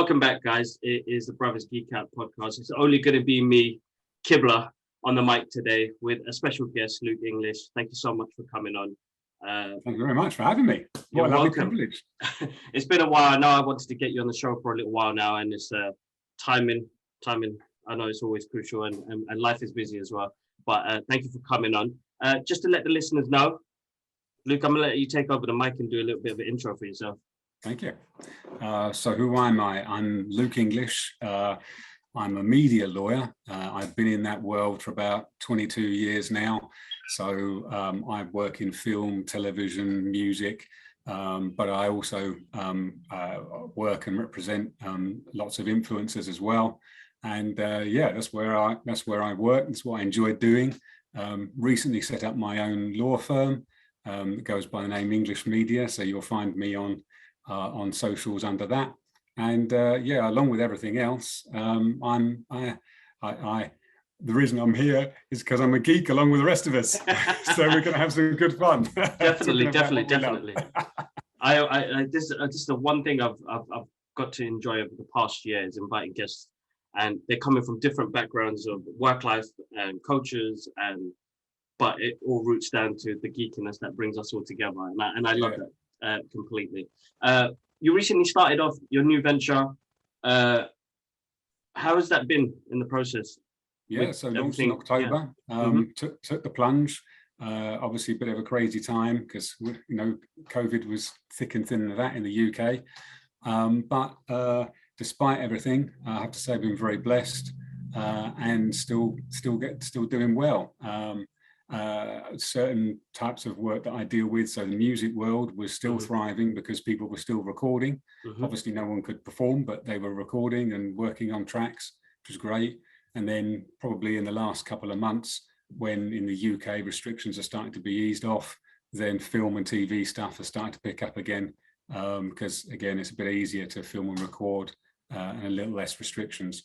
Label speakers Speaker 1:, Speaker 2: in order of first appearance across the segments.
Speaker 1: Welcome back, guys. It is the Brothers Geek Out podcast. It's only going to be me, Kibla, on the mic today with a special guest, Luke English. Thank you so much for coming on.
Speaker 2: Thank you very much for having me. What a lovely privilege.
Speaker 1: It's been a while. I know I wanted to get you on the show for a little while now, and it's timing. I know it's always crucial, and life is busy as well. But thank you for coming on. Just to let the listeners know, Luke, I'm going to let you take over the mic and do a little bit of an intro for yourself.
Speaker 2: Thank you. So who am I? I'm Luke English. I'm a media lawyer. I've been in that world for about 22 years now. So I work in film, television, music, but I also work and represent lots of influencers as well. And yeah, that's where I work. That's what I enjoy doing. Recently set up my own law firm. It goes by the name English Media. So you'll find me on socials under that. And yeah, along with everything else, the reason I'm here is because I'm a geek along with the rest of us. So we're going to have some good fun.
Speaker 1: Definitely. This is the one thing I've got to enjoy over the past year is inviting guests, and they're coming from different backgrounds of work life and cultures, but it all roots down to the geekiness that brings us all together, and I love that completely. You recently started off your new venture. How has that been in the process?
Speaker 2: Yeah, so launched in October. Took the plunge. Obviously, a bit of a crazy time because COVID was thick and thin of that in the UK. But despite everything, I have to say I've been very blessed and still doing well. Certain types of work that I deal with, so the music world was still thriving because people were still recording. Obviously no one could perform, but they were recording and working on tracks, which was great. And then probably in the last couple of months, when in the UK restrictions are starting to be eased off, then film and TV stuff are starting to pick up again, because again it's a bit easier to film and record and a little less restrictions.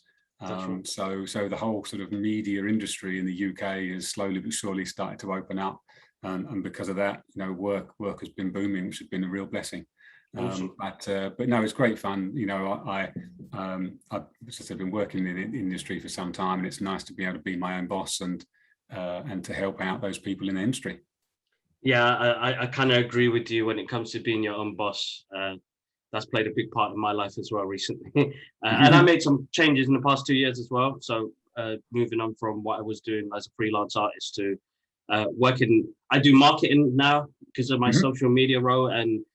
Speaker 2: So the whole sort of media industry in the UK has slowly but surely started to open up, and because of that, work has been booming, which has been a real blessing. But no, it's great fun. I've been working in the industry for some time, and it's nice to be able to be my own boss and to help out those people in the industry. Yeah,
Speaker 1: I kind of agree with you when it comes to being your own boss. That's played a big part in my life as well recently. And I made some changes in the past 2 years as well. So moving on from what I was doing as a freelance artist to working, I do marketing now because of my social media role, and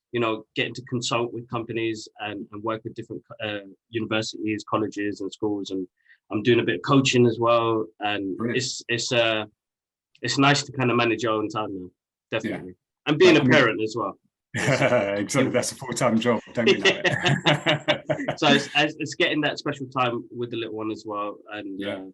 Speaker 1: getting to consult with companies and work with different universities, colleges and schools. And I'm doing a bit of coaching as well. And it's nice to kind of manage your own time now, definitely. Yeah. And being a parent as well.
Speaker 2: Exactly, that's a full-time job, don't we know it?
Speaker 1: So it's getting that special time with the little one as well, and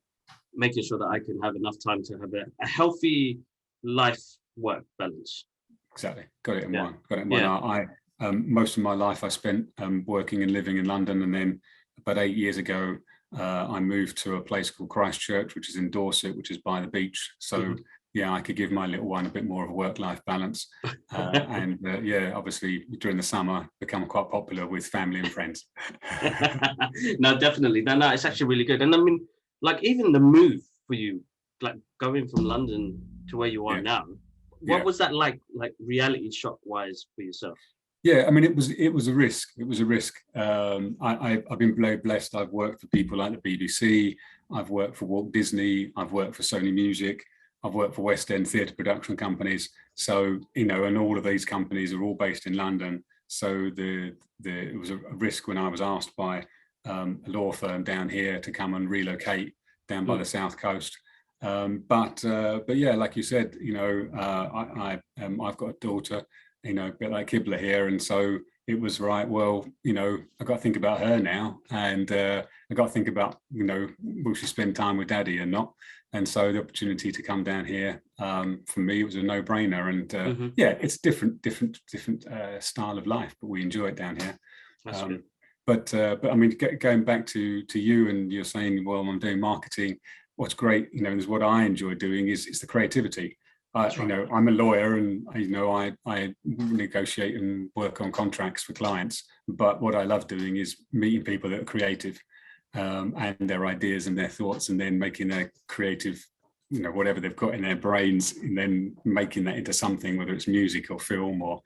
Speaker 1: making sure that I can have enough time to have a healthy life-work balance.
Speaker 2: Exactly, got it in mind. I most of my life I spent working and living in London, and then about 8 years ago I moved to a place called Christchurch, which is in Dorset, which is by the beach. So yeah, I could give my little one a bit more of a work-life balance, and obviously during the summer become quite popular with family and friends.
Speaker 1: No, definitely. No, it's actually really good. And I mean, like even the move for you, like going from London to where you are now, what was that like reality shock wise for yourself?
Speaker 2: Yeah, I mean, it was a risk. It was a risk. I've been very blessed. I've worked for people like the BBC. I've worked for Walt Disney. I've worked for Sony Music. I've worked for West End theatre production companies. So, and all of these companies are all based in London. So it was a risk when I was asked by a law firm down here to come and relocate down by the south coast. But yeah, like you said, I've got a daughter, a bit like Kibla here, and so it was right. Well, I got to think about her now, and I got to think about will she spend time with Daddy or not? And so the opportunity to come down here, for me, it was a no-brainer. And yeah, it's different style of life, but we enjoy it down here. But I mean, going back to you, and you're saying, well, I'm doing marketing. What's great, is what I enjoy doing is the creativity. You know, I'm a lawyer, and you know, I negotiate and work on contracts for clients. But what I love doing is meeting people that are creative, and their ideas and their thoughts, and then making a creative, you know, whatever they've got in their brains, and then making that into something, whether it's music or film or,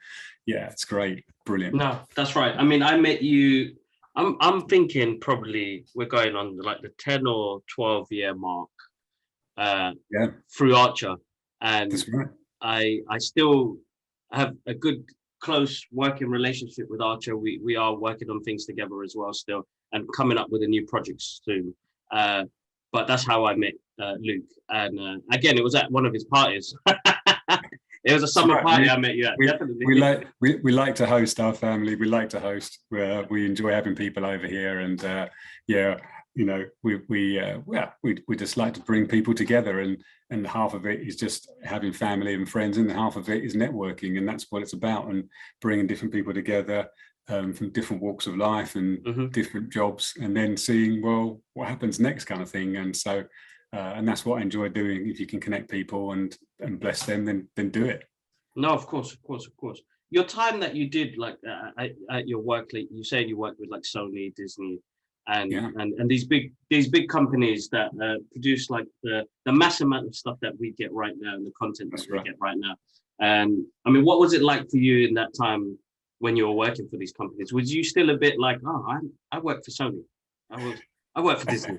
Speaker 2: yeah, it's great, brilliant.
Speaker 1: No, that's right. I mean, I met you. I'm thinking probably we're going on like the 10 or 12 year mark. Through Archer, and
Speaker 2: that's right.
Speaker 1: I still have a good close working relationship with Archer. We are working on things together as well still, and coming up with a new project soon. But that's how I met Luke, and again, it was at one of his parties. It was a summer party I met you at. Definitely.
Speaker 2: We like to host our family. We like to host. We enjoy having people over here, and yeah, you know, we just like to bring people together, and half of it is just having family and friends, and half of it is networking, and that's what it's about, and bringing different people together from different walks of life and different jobs, and then seeing, well, what happens next, kind of thing. And so and that's what I enjoy doing. If you can connect people and bless them, then do it.
Speaker 1: No, of course. Your time that you did, like at your work, like you say, you worked with like Sony, Disney, and these big companies that produce like the mass amount of stuff that we get right now, and the content that we get right now. And I mean, what was it like for you in that time when you were working for these companies? Was you still a bit like, oh, I work for Sony, I work for Disney?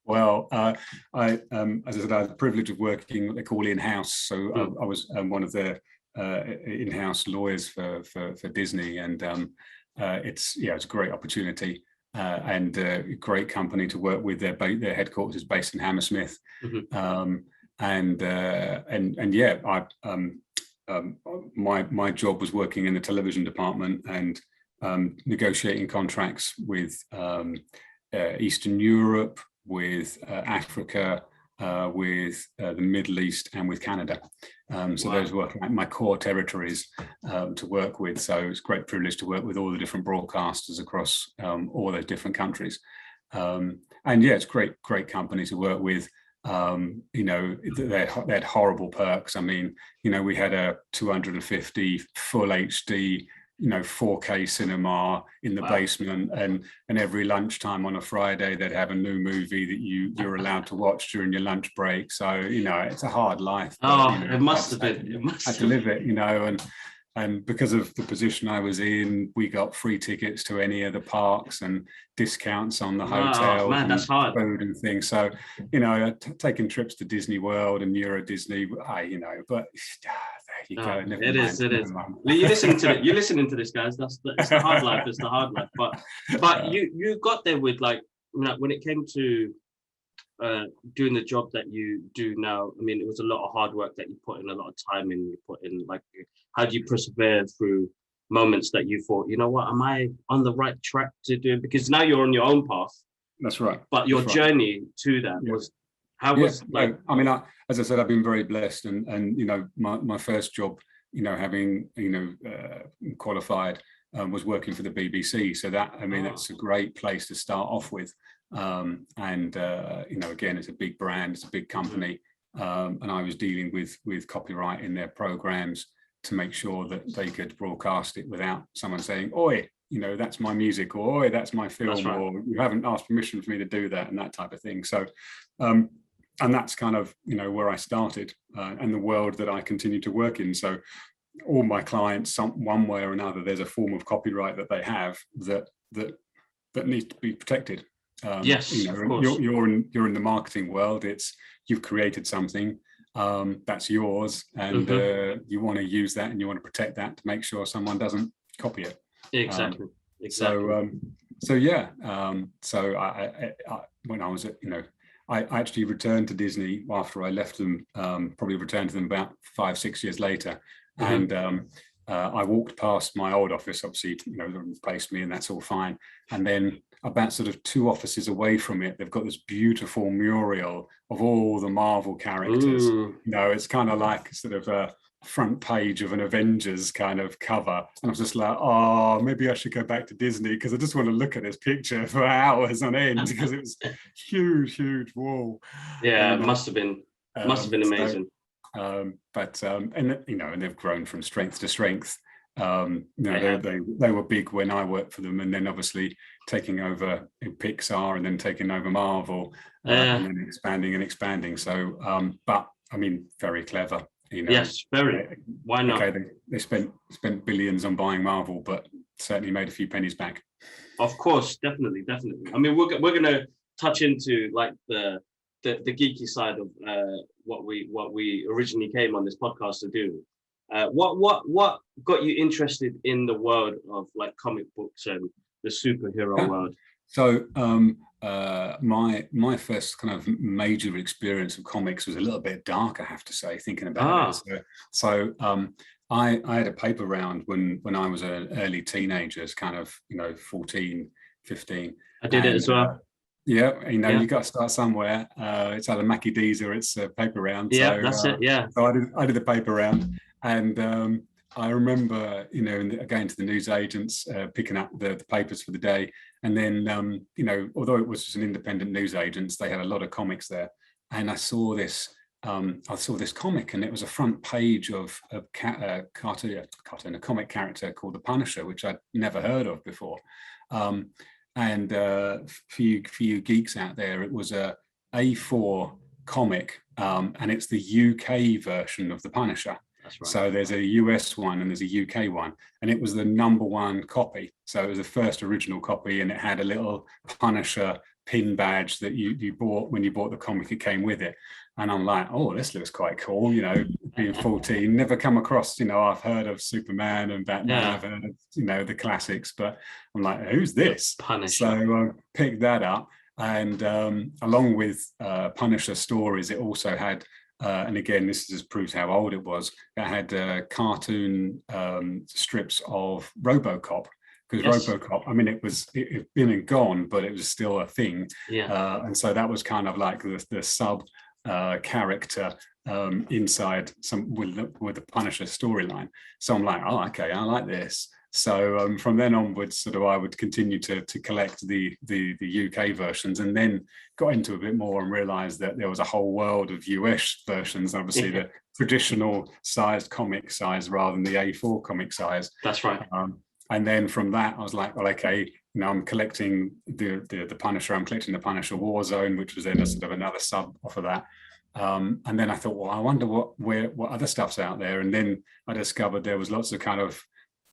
Speaker 2: Well, as I said, I had the privilege of working what they call in-house. So I was one of the in-house lawyers for Disney, and it's a great opportunity and a great company to work with. Their headquarters is based in Hammersmith, my job was working in the television department and negotiating contracts with Eastern Europe, with Africa, with the Middle East, and with Canada. So those were my core territories to work with. So it's a great privilege to work with all the different broadcasters across all those different countries. And yeah, it's great company to work with. You know, they had horrible perks. I mean, you know, we had a 250 full HD, you know, 4K cinema in the basement, and every lunchtime on a Friday they'd have a new movie that you're allowed to watch during your lunch break. So, you know, it's a hard life. But, you know,
Speaker 1: it must have been.
Speaker 2: I had to live it, you know, and because of the position I was in, we got free tickets to any of the parks and discounts on the hotel,
Speaker 1: that's hard.
Speaker 2: Food and things. So, you know, taking trips to Disney World and Euro Disney, you know, but there you go.
Speaker 1: It is. You're listening to this, guys. It's the hard life. It's the hard life. But you got there with, like, you know, when it came to doing the job that you do now. I mean, it was a lot of hard work that you put in, a lot of time in. You put in, like, how do you persevere through moments that you thought, you know what, am I on the right track to do it? Because now you're on your own path.
Speaker 2: That's right.
Speaker 1: But your journey to that was, how was like?
Speaker 2: I mean, as I said, I've been very blessed, and you know, my first job, you know, having, you know, qualified, was working for the BBC. So that, I mean, that's a great place to start off with. And you know, again, it's a big brand, it's a big company, and I was dealing with copyright in their programs to make sure that they could broadcast it without someone saying, "Oi, you know, that's my music," or "Oi, that's my film," or "You haven't asked permission for me to do that," and that type of thing. So, and that's kind of, you know, where I started, and the world that I continue to work in. So, all my clients, one way or another, there's a form of copyright that they have that needs to be protected.
Speaker 1: Yes,
Speaker 2: you know,
Speaker 1: of course.
Speaker 2: You're in the marketing world. It's, you've created something that's yours, and you want to use that, and you want to protect that to make sure someone doesn't copy it.
Speaker 1: Exactly.
Speaker 2: So yeah. So I when I was at, you know, I actually returned to Disney after I left them. Probably returned to them about 5-6 years later, and I walked past my old office. Obviously, you know, they replaced me, and that's all fine. And then about sort of 2 offices away from it, they've got this beautiful mural of all the Marvel characters. You know, it's kind of like sort of a front page of an Avengers kind of cover. And I was just like, oh, maybe I should go back to Disney, because I just want to look at this picture for hours on end, because it was huge wall.
Speaker 1: Yeah, it must have been. Must have been amazing.
Speaker 2: And they've grown from strength to strength. They were big when I worked for them, and then obviously taking over Pixar and then taking over Marvel, and then expanding. So, but I mean, very clever.
Speaker 1: Yes, very. Why not?
Speaker 2: Okay, they spent billions on buying Marvel, but certainly made a few pennies back.
Speaker 1: Of course, definitely. I mean, we're going to touch into like the geeky side of what we originally came on this podcast to do. What got you interested in the world of like comic books and the superhero world?
Speaker 2: So my first kind of major experience of comics was a little bit dark, I have to say, thinking about it. So I had a paper round when I was an early teenager, kind of 14, 15.
Speaker 1: I did it as well.
Speaker 2: You got to start somewhere. It's either Mackie D's or it's a paper round.
Speaker 1: Yeah, so, that's it. Yeah.
Speaker 2: So I did the paper round, and I remember, going to the newsagents, picking up the papers for the day, and then although it was just an independent newsagents, they had a lot of comics there, and I saw this comic, and it was a front page of a cartoon, a comic character called the Punisher, which I'd never heard of before. And for you geeks out there, it was a A4 comic, and it's the UK version of the Punisher.
Speaker 1: That's right.
Speaker 2: So there's a US one and there's a UK one, and it was the #1 copy. So it was the first original copy, and it had a little Punisher pin badge that you bought when you bought the comic. It came with it, and I'm like, oh, this looks quite cool. Being 14, never come across. I've heard of Superman and Batman. I've heard of the classics, but I'm like, who's this?
Speaker 1: Punisher.
Speaker 2: So picked that up, and along with Punisher stories, it also had. And again, this just proves how old it was. It had cartoon strips of RoboCop, because RoboCop, I mean, it had been and gone, but it was still a thing.
Speaker 1: Yeah.
Speaker 2: And so that was kind of like the sub character inside with the Punisher storyline. So I'm like, oh, okay, I like this. So from then onwards, sort of, I would continue to collect the UK versions, and then got into a bit more and realised that there was a whole world of US versions. Obviously, the traditional sized comic size rather than the A4 comic size.
Speaker 1: That's right.
Speaker 2: And then from that, I was like, well, okay, I'm collecting the Punisher. I'm collecting the Punisher Warzone, which was then a sort of another sub off of that. And then I thought, well, I wonder what other stuff's out there. And then I discovered there was lots of kind of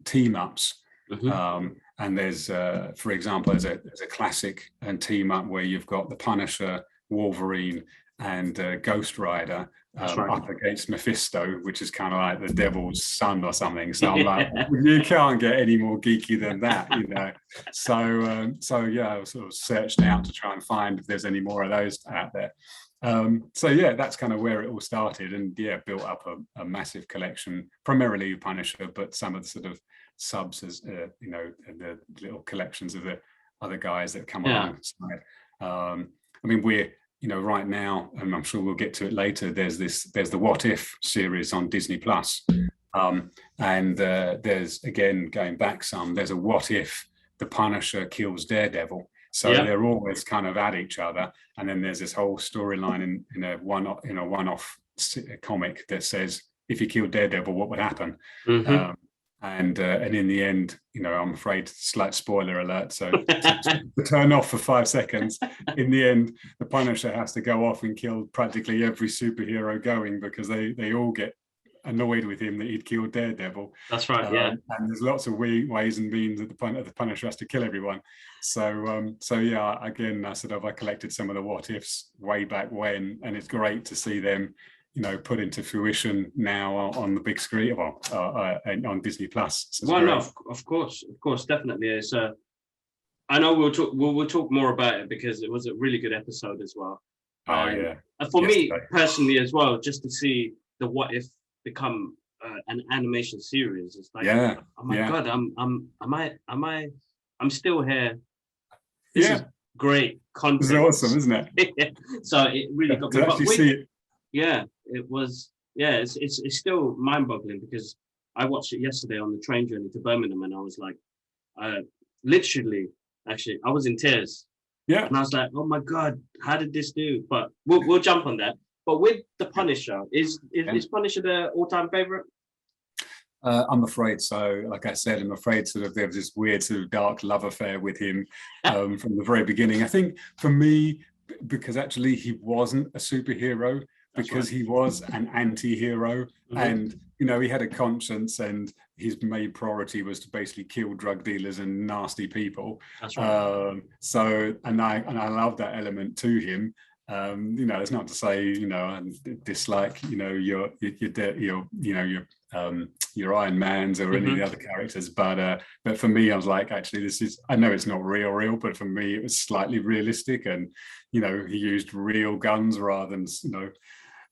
Speaker 2: team ups, and there's for example, there's a classic and team up where you've got the Punisher, Wolverine, and Ghost Rider up against Mephisto, which is kind of like the devil's son or something. So I'm like, you can't get any more geeky than that, So yeah, I sort of searched out to try and find if there's any more of those out there. So yeah, that's kind of where it all started, and built up a massive collection, primarily Punisher, but some of the sort of subs as the little collections of the other guys that come alongside. I mean, we're right now, and I'm sure we'll get to it later, there's the What If series on Disney Plus, and there's, again, going back some, there's a What If the Punisher kills Daredevil. So they're always kind of at each other, and then there's this whole storyline in a one-off comic that says, if you killed Daredevil, what would happen? And in the end, I'm afraid, slight spoiler alert, so to turn off for 5 seconds. In the end, the Punisher has to go off and kill practically every superhero going, because they all get annoyed with him that he'd killed Daredevil.
Speaker 1: That's right. And
Speaker 2: there's lots of ways and means that the Punisher has to kill everyone. So yeah, again, I collected some of the What Ifs way back when, and it's great to see them put into fruition now on the big screen, on Disney Plus. So
Speaker 1: no, of course, definitely. It's I know we'll talk more about it, because it was a really good episode as well. And for me personally as well, just to see the What If become an animation series, it's like, oh my god, I'm still here. This is great content.
Speaker 2: It's awesome, isn't it?
Speaker 1: So it really got me.
Speaker 2: To actually see it.
Speaker 1: Yeah, it was. Yeah, it's still mind-boggling, because I watched it yesterday on the train journey to Birmingham, and I was like, literally, actually, I was in tears.
Speaker 2: Yeah.
Speaker 1: And I was like, oh my god, how did this do? But we'll jump on that. But with the Punisher, is
Speaker 2: Yeah.
Speaker 1: Punisher the all-time favorite?
Speaker 2: I'm afraid so. Like I said, I'm afraid sort of there was this weird sort of dark love affair with him from the very beginning. I think for me, because actually he wasn't a superhero, because he was an anti-hero, and he had a conscience, and his main priority was to basically kill drug dealers and nasty people.
Speaker 1: That's right.
Speaker 2: So I love that element to him. It's not to say I dislike your Iron Mans or any of the other characters, but for me, I was like, actually, I know it's not real, but for me, it was slightly realistic, and he used real guns rather than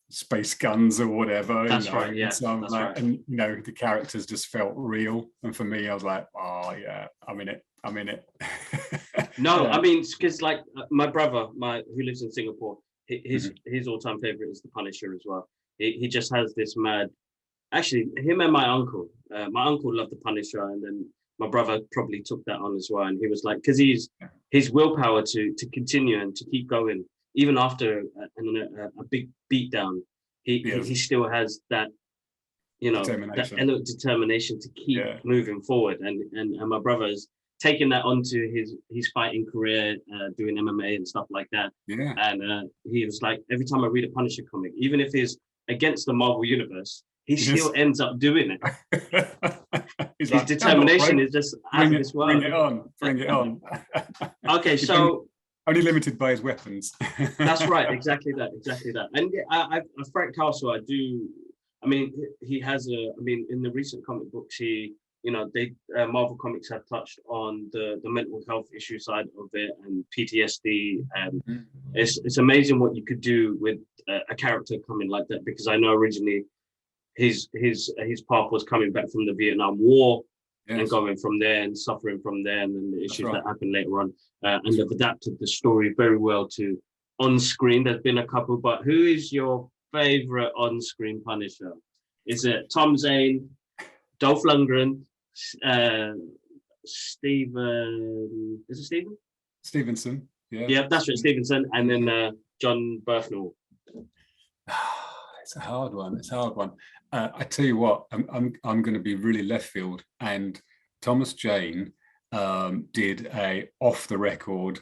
Speaker 2: space guns or whatever.
Speaker 1: That's right. Yeah.
Speaker 2: So
Speaker 1: that's right.
Speaker 2: And the characters just felt real, and for me, I was like, oh yeah, I'm in it.
Speaker 1: No, I mean, because like my brother, who lives in Singapore, his all-time favorite is the Punisher as well. He just has this mad. Actually, him and my uncle. My uncle loved the Punisher, and then my brother probably took that on as well. And he was like, because his willpower to continue and to keep going, even after a big beatdown, he still has that, determination to keep moving forward. And my brother's taking that onto his fighting career, doing MMA and stuff like that.
Speaker 2: Yeah.
Speaker 1: And he was like, every time I read a Punisher comic, even if it's against the Marvel universe, he still ends up doing it. His determination is just out of this world.
Speaker 2: Bring it on.
Speaker 1: Okay, so
Speaker 2: only limited by his weapons.
Speaker 1: That's right, exactly that. And Frank Castle, he has in the recent comic books, Marvel Comics have touched on the mental health issue side of it and PTSD, and it's amazing what you could do with a character coming like that, because I know originally his path was coming back from the Vietnam War and going from there and suffering from there, and then the issues that happened later on, and they've adapted the story very well to on screen. There's been a couple, but who is your favorite on-screen Punisher? Is it Tom Zane, Dolph Lundgren, Steven? Is it Steven?
Speaker 2: Stevenson.
Speaker 1: Yeah, that's right, Stevenson, and then John Bernthal.
Speaker 2: It's a hard one. I tell you what, I'm going to be really left field. And Thomas Jane did a off the record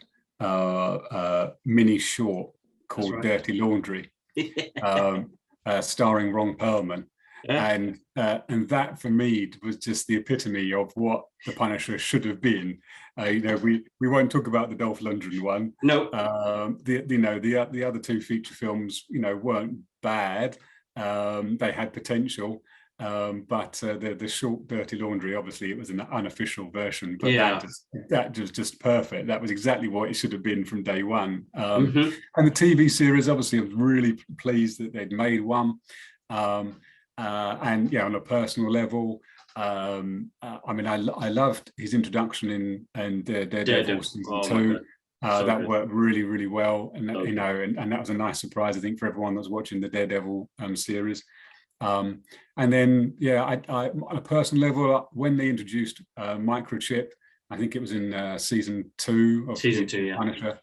Speaker 2: mini short called Dirty Laundry, starring Ron Perlman. And that for me was just the epitome of what the Punisher should have been. We won't talk about the Dolph Lundgren one.
Speaker 1: No.
Speaker 2: The other two feature films, weren't bad. They had potential, but the short Dirty Laundry, obviously, it was an unofficial version, but that was just perfect. That was exactly what it should have been from day one. And the TV series, obviously, I was really pleased that they'd made one. And on a personal level, I loved his introduction in Daredevil season 2. That worked really, really well, and and that was a nice surprise, I think, for everyone that was watching the Daredevil series. And then, I on a personal level, when they introduced Microchip, I think it was in season 2 of Punisher.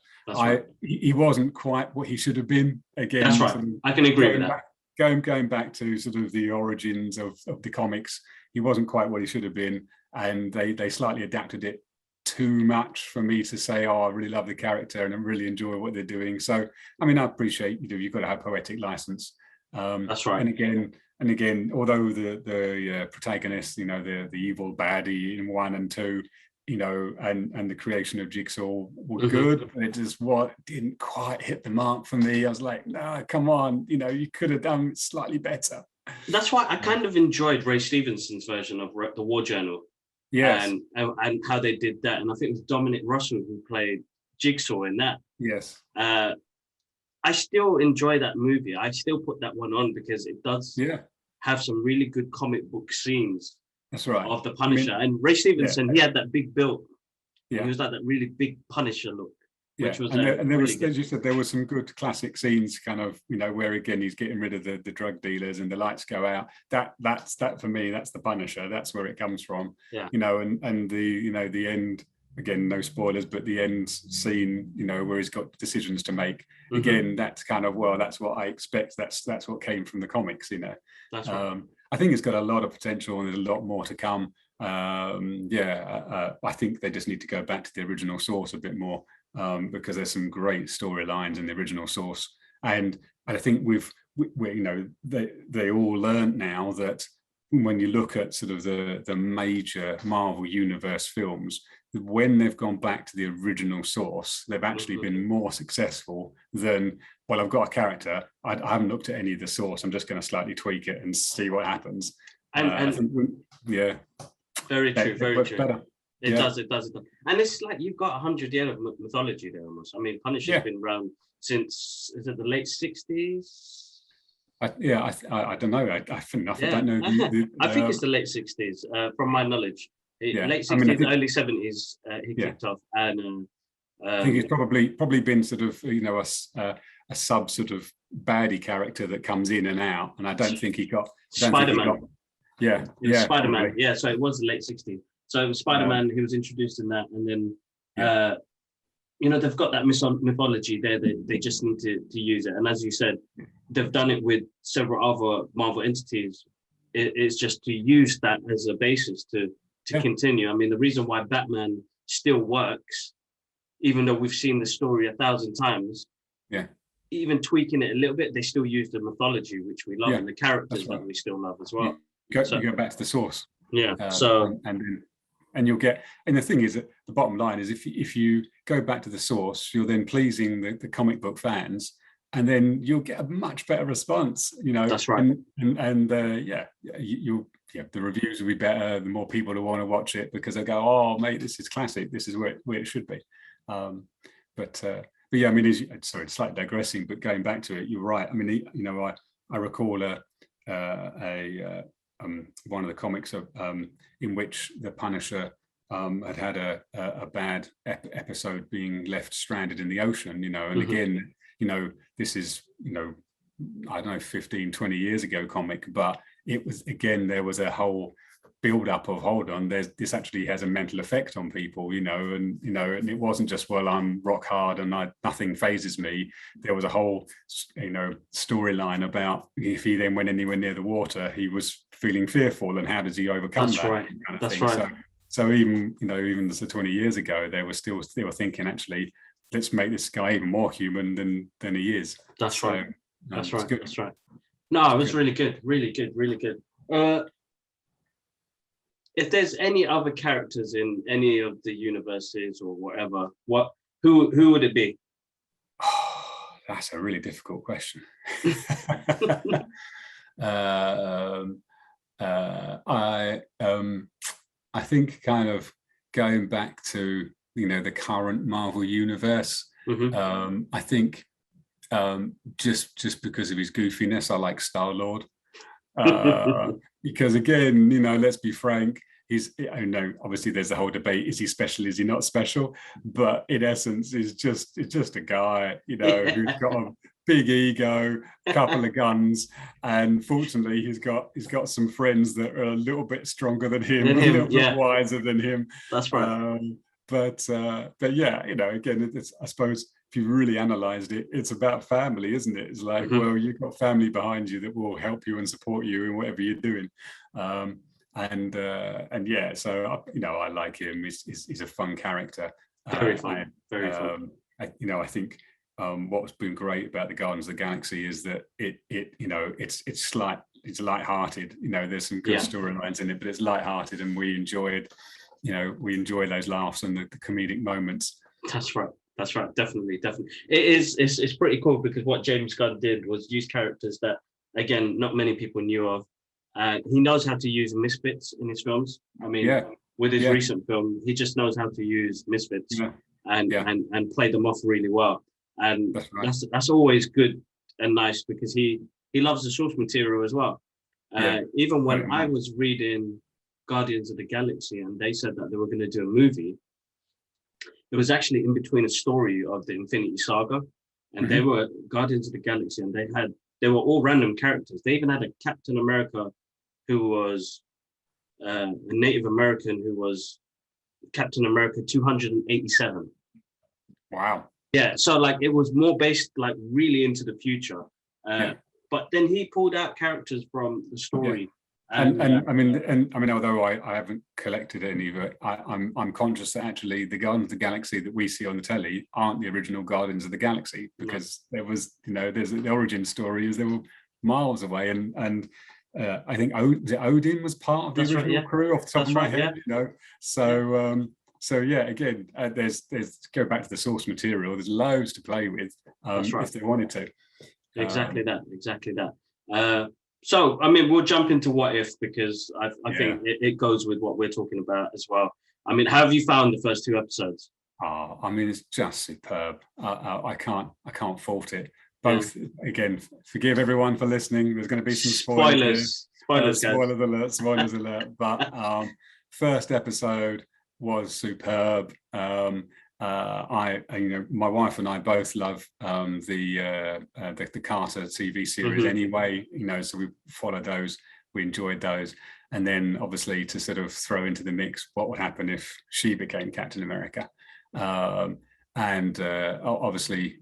Speaker 2: He wasn't quite what he should have been. Again,
Speaker 1: that's right. I can agree with that.
Speaker 2: Going back to sort of the origins of the comics, he wasn't quite what he should have been, and they slightly adapted it too much for me to say, oh, I really love the character and I really enjoy what they're doing. So, I appreciate you've got to have poetic license.
Speaker 1: That's right.
Speaker 2: And again, although the protagonist, the evil baddie in 1 and 2, and the creation of Jigsaw were good, but it just didn't quite hit the mark for me. I was like, no, come on, you could have done slightly better.
Speaker 1: That's why I kind of enjoyed Ray Stevenson's version of the War Journal.
Speaker 2: Yes.
Speaker 1: And how they did that. And I think it was Dominic Russell who played Jigsaw in that.
Speaker 2: Yes.
Speaker 1: I still enjoy that movie. I still put that one on because it does have some really good comic book scenes.
Speaker 2: That's right.
Speaker 1: Of the Punisher. And Ray Stevenson, he had that big build.
Speaker 2: Yeah.
Speaker 1: He was like that really big Punisher look. Which was,
Speaker 2: and there was, as you said, there were some good classic scenes, kind of, where again he's getting rid of the drug dealers and the lights go out. That's for me. That's the Punisher. That's where it comes from.
Speaker 1: Yeah.
Speaker 2: And the the end again, no spoilers, but the end scene, you know, where he's got decisions to make. Again, that's kind of, well, that's what I expect. That's what came from the comics, you know.
Speaker 1: That's right.
Speaker 2: I think it's got a lot of potential, and there's a lot more to come. I think they just need to go back to the original source a bit more, because there's some great storylines in the original source, and I think we you know, they all learned now that when you look at sort of the major Marvel Universe films, when they've gone back to the original source, they've actually been more successful than, well, I've got a character, I haven't looked at any of the source, I'm just going to slightly tweak it and see what happens. I think, yeah,
Speaker 1: very true, very true.
Speaker 2: Better.
Speaker 1: It does. And it's like you've got 100 years of mythology there almost. I mean, Punisher's been around since, is it the late 60s?
Speaker 2: I don't know. I don't know.
Speaker 1: I think it's the late 60s, from my knowledge. Late 60s, early 70s, he kicked off, and
Speaker 2: I think it's probably been sort of, you know, a sub sort of baddie character that comes in and out, and I don't think he got
Speaker 1: Spider-Man. Spider-Man.
Speaker 2: Probably.
Speaker 1: Yeah, so it was the late 60s. So it was Spider-Man. He was introduced in that, and then you know, they've got that mythology there. They just need to use it. And as you said, they've done it with several other Marvel entities. It's just to use that as a basis to continue. I mean, the reason why Batman still works, even though we've seen the story 1,000 times, even tweaking it a little bit, they still use the mythology, which we love, and the characters that we still love as well.
Speaker 2: You go back to the source.
Speaker 1: Yeah.
Speaker 2: And you'll get, and the thing is that the bottom line is, if you go back to the source, you're then pleasing the comic book fans, and then you'll get a much better response, you know.
Speaker 1: That's right.
Speaker 2: The reviews will be better, the more people will want to watch it, because they'll go, oh mate, this is classic, this is where it should be. But yeah, I mean, sorry, it's slightly digressing, but going back to it, you're right. I mean, you know, I recall one of the comics in which the Punisher had a bad episode, being left stranded in the ocean, you know, and again, you know, this is, you know, I don't know, 15, 20 years ago comic, but it was, again, there was a whole build up of, hold on, this actually has a mental effect on people, you know, and it wasn't just, well, I'm rock hard and nothing phases me. There was a whole, you know, storyline about if he then went anywhere near the water, he was feeling fearful, and how does he overcome that?
Speaker 1: Right.
Speaker 2: Kind of
Speaker 1: That's
Speaker 2: thing.
Speaker 1: right.
Speaker 2: So even, you know, even 20 years ago, they were thinking, actually, let's make this guy even more human than he is.
Speaker 1: That's right. That's right.
Speaker 2: Good.
Speaker 1: That's right. No, it was really good. Really good. Really good. If there's any other characters in any of the universes or whatever, who would it be?
Speaker 2: Oh, that's a really difficult question. I think kind of going back to, you know, the current Marvel universe. I think just because of his goofiness, I like Star-Lord. Because again, you know, let's be frank, I know obviously there's a whole debate, is he special, is he not special, but in essence it's just a guy, you know, who's got a big ego, a couple of guns, and fortunately he's got some friends that are a little bit stronger than him, a little bit wiser than him.
Speaker 1: That's right.
Speaker 2: But yeah, you know, again, it's, I suppose if you really analysed it, it's about family, isn't it? It's like, well, you've got family behind you that will help you and support you in whatever you're doing. And yeah, so you know, I like him. He's a fun character.
Speaker 1: Very fun. Very fun.
Speaker 2: You know, I think what's been great about the Guardians of the Galaxy is that it you know, it's light-hearted. You know, there's some good storylines in it, but it's light-hearted, and we enjoy those laughs and the comedic moments.
Speaker 1: That's right. That's right. Definitely. It's pretty cool, because what James Gunn did was use characters that, again, not many people knew of. He knows how to use misfits in his films. I mean, with his recent film, he just knows how to use misfits and play them off really well. And that's always good and nice, because he loves the source material as well. Even when I was reading Guardians of the Galaxy and they said that they were going to do a movie, it was actually in between a story of the Infinity Saga, and they were Guardians of the Galaxy, and they were all random characters. They even had a Captain America who was a Native American who was Captain America 287.
Speaker 2: Wow.
Speaker 1: Yeah, so like it was more based like really into the future. But then he pulled out characters from the story.
Speaker 2: And I mean, although I haven't collected any of it, I'm conscious that actually the Guardians of the Galaxy that we see on the telly aren't the original Guardians of the Galaxy, because there was, there's the origin story is they were miles away, and I think Odin was part of the original crew off the top of my head, So yeah, again, there's go back to the source material. There's loads to play with if they wanted to.
Speaker 1: Exactly that. So, I mean, we'll jump into what if, because I think it goes with what we're talking about as well. I mean, how have you found the first 2 episodes?
Speaker 2: Oh, I mean, it's just superb. I can't fault it. Both, again, forgive everyone for listening. There's going to be some spoilers. Spoilers alert. But first episode was superb. My wife and I both love the Carter TV series anyway, so we followed those, we enjoyed those, and then obviously to sort of throw into the mix what would happen if she became Captain America, and obviously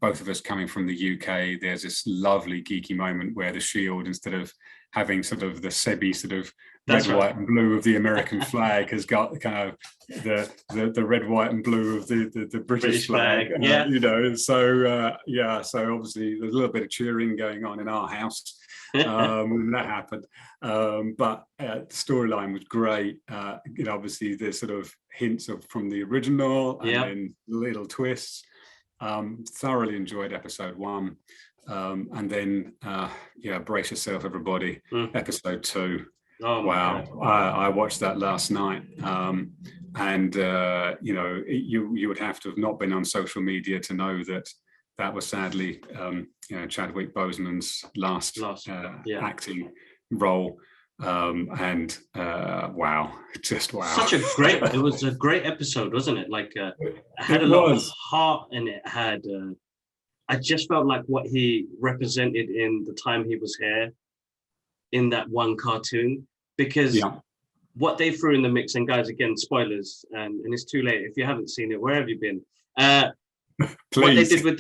Speaker 2: both of us coming from the UK, there's this lovely geeky moment where the Shield, instead of having sort of the Sebi sort of red, white, and blue of the American flag, has got kind of the red, white, and blue of the British flag. So obviously there's a little bit of cheering going on in our house when that happened. But the storyline was great. Obviously there's sort of hints from the original and then little twists. Thoroughly enjoyed episode 1. And then brace yourself, everybody. Episode 2. Oh, wow. I watched that last night. And you would have to have not been on social media to know that was sadly Chadwick Boseman's last acting role. Wow, just wow.
Speaker 1: It was a great episode, wasn't it? Like it had a lot of heart, and it had I just felt like what he represented in the time he was here in that one cartoon, because what they threw in the mix, and guys, again, spoilers, and it's too late if you haven't seen it. Where have you been? What they did with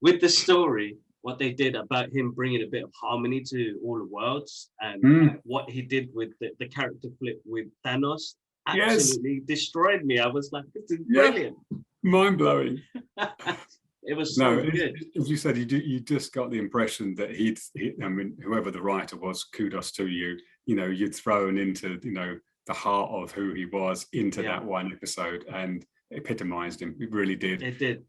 Speaker 1: with the story, what they did about him bringing a bit of harmony to all the worlds, and what he did with the character flip with Thanos, absolutely destroyed me. I was like, this is brilliant.
Speaker 2: Mind blowing.
Speaker 1: It was so good.
Speaker 2: As you said, you just got the impression that I mean, whoever the writer was, kudos to you. You'd thrown into, the heart of who he was into that one episode, and epitomized him. It really did.
Speaker 1: It did.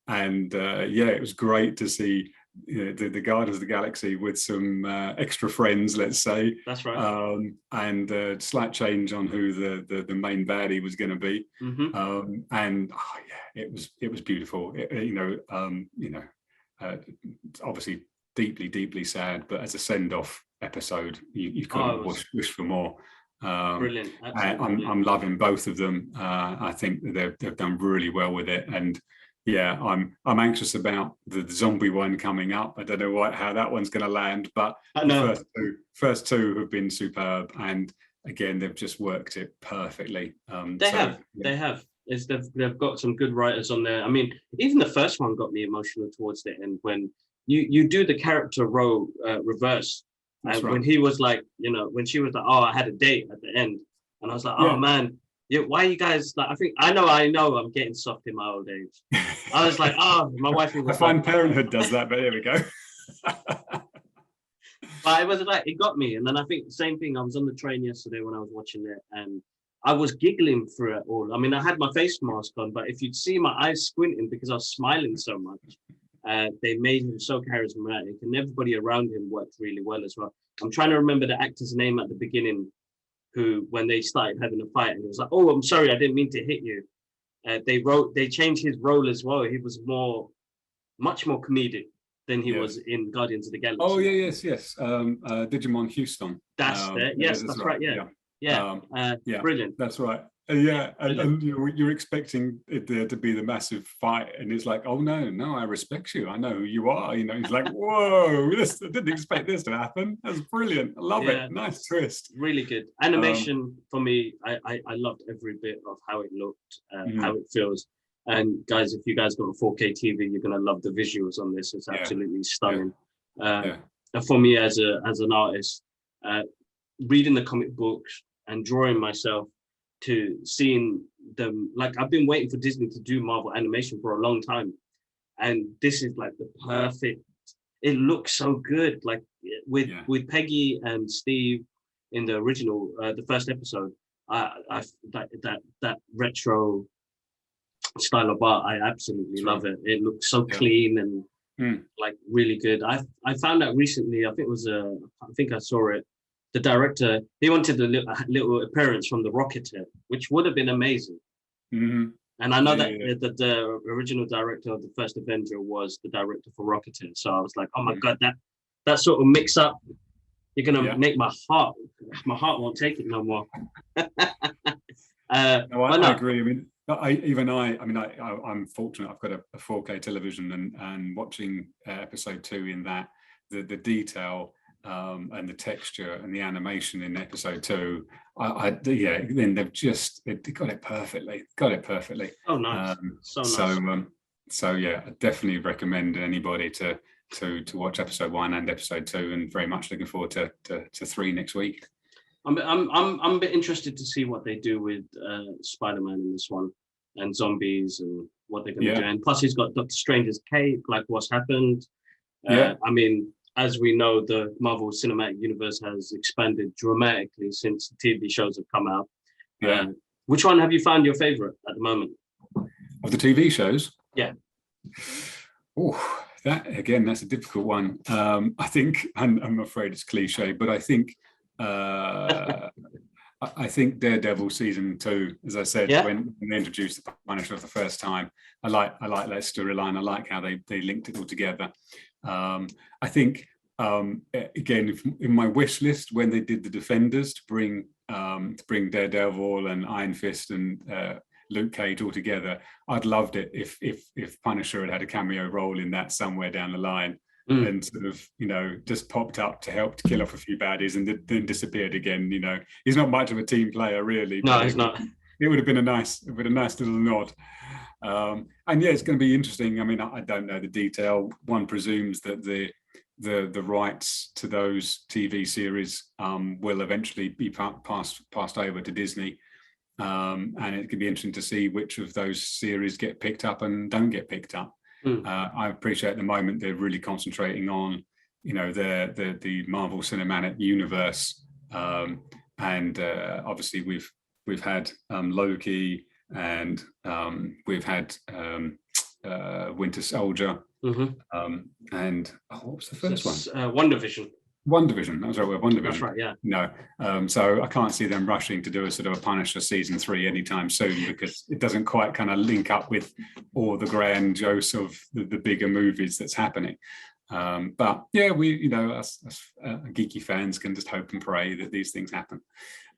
Speaker 2: It was great to see the Guardians of the Galaxy with some extra friends, let's say.
Speaker 1: That's right.
Speaker 2: And slight change on who the main baddie was going to be. It was beautiful. Obviously deeply sad, but as a send-off episode, you couldn't wish for more.
Speaker 1: Brilliant.
Speaker 2: I'm loving both of them. I think they've done really well with it, and I'm anxious about the zombie one coming up. I don't know how that one's going to land, but the first two have been superb, and again they've just worked it perfectly. They
Speaker 1: have. They've got some good writers on there. I mean, even the first one got me emotional towards the end when you do the character role reverse. And when he was like, when she was like, oh, I had a date at the end. And I was like, oh, man, why are you guys like, I know I'm getting soft in my old age. I was like, oh, my wife was
Speaker 2: Planned Parenthood does that, but here we go.
Speaker 1: But it was like, it got me. And then I think the same thing, I was on the train yesterday when I was watching it, and I was giggling through it all. I mean, I had my face mask on, but if you'd see my eyes squinting because I was smiling so much. They made him so charismatic, and everybody around him worked really well as well. I'm trying to remember the actor's name at the beginning, who, when they started having a fight, and he was like, "Oh, I'm sorry, I didn't mean to hit you." They changed his role as well. He was much more comedic than he was in Guardians of the Galaxy.
Speaker 2: Oh yes. Digimon Houston.
Speaker 1: That's it. Yes, that's right. Yeah. Brilliant.
Speaker 2: That's right. Yeah, and you're expecting it there to be the massive fight, and it's like, oh no, I respect you. I know who you are. It's like, whoa, I didn't expect this to happen. That's brilliant. I love it. Nice twist.
Speaker 1: Really good animation for me. I loved every bit of how it looked, how it feels. And guys, if you guys got a 4K TV, you're gonna love the visuals on this. It's absolutely stunning. And for me, as an artist, reading the comic books and drawing myself to seeing them, like I've been waiting for Disney to do Marvel animation for a long time, and this is like the perfect. It looks so good, like with Peggy and Steve in the original, the first episode. That retro style of art, I absolutely love it. It looks so clean and like really good. I found out recently. I think I saw it. The director, he wanted a little appearance from the Rocketeer, which would have been amazing. And I know that the original director of the first Avenger was the director for Rocketeer. So I was like, oh my God, that sort of mix up, you're gonna make my heart won't take it no more.
Speaker 2: I agree. I mean, I'm fortunate. I've got a 4K television, and watching episode 2 in that, the detail. And the texture and the animation in episode 2, then they got it perfectly.
Speaker 1: Oh, nice.
Speaker 2: So yeah, I definitely recommend anybody to watch episode 1 and episode 2, and very much looking forward to 3 next week.
Speaker 1: I'm a bit interested to see what they do with Spider-Man in this one, and zombies, and what they're going to do. And plus, he's got Doctor Strange's cape. Like, what's happened? I mean, as we know, the Marvel Cinematic Universe has expanded dramatically since the TV shows have come out. Which one have you found your favorite at the moment?
Speaker 2: Of the TV shows?
Speaker 1: Yeah.
Speaker 2: Oh, that's a difficult one. I think, and I'm afraid it's cliche, but I think Daredevil season 2, as I said, when they introduced the Punisher for the first time, I like that storyline. I like how they linked it all together. I think again, in my wish list, when they did the Defenders to bring Daredevil and Iron Fist and Luke Cage all together, I'd loved it if Punisher had a cameo role in that somewhere down the line, and sort of just popped up to help to kill off a few baddies and then disappeared again. He's not much of a team player, really.
Speaker 1: No, he's not.
Speaker 2: It would have been a nice little nod. And it's going to be interesting. I mean, I don't know the detail. One presumes that the rights to those TV series will eventually be passed over to Disney, and it could be interesting to see which of those series get picked up and don't get picked up. I appreciate at the moment they're really concentrating on the Marvel Cinematic Universe, and obviously we've had Loki, and we've had Winter Soldier, and what was the first one?
Speaker 1: WandaVision.
Speaker 2: WandaVision. That was right. WandaVision.
Speaker 1: That's right. Yeah.
Speaker 2: No. So I can't see them rushing to do a sort of a Punisher season 3 anytime soon, because it doesn't quite kind of link up with all the grandiose of the bigger movies that's happening. But yeah, we us geeky fans can just hope and pray that these things happen.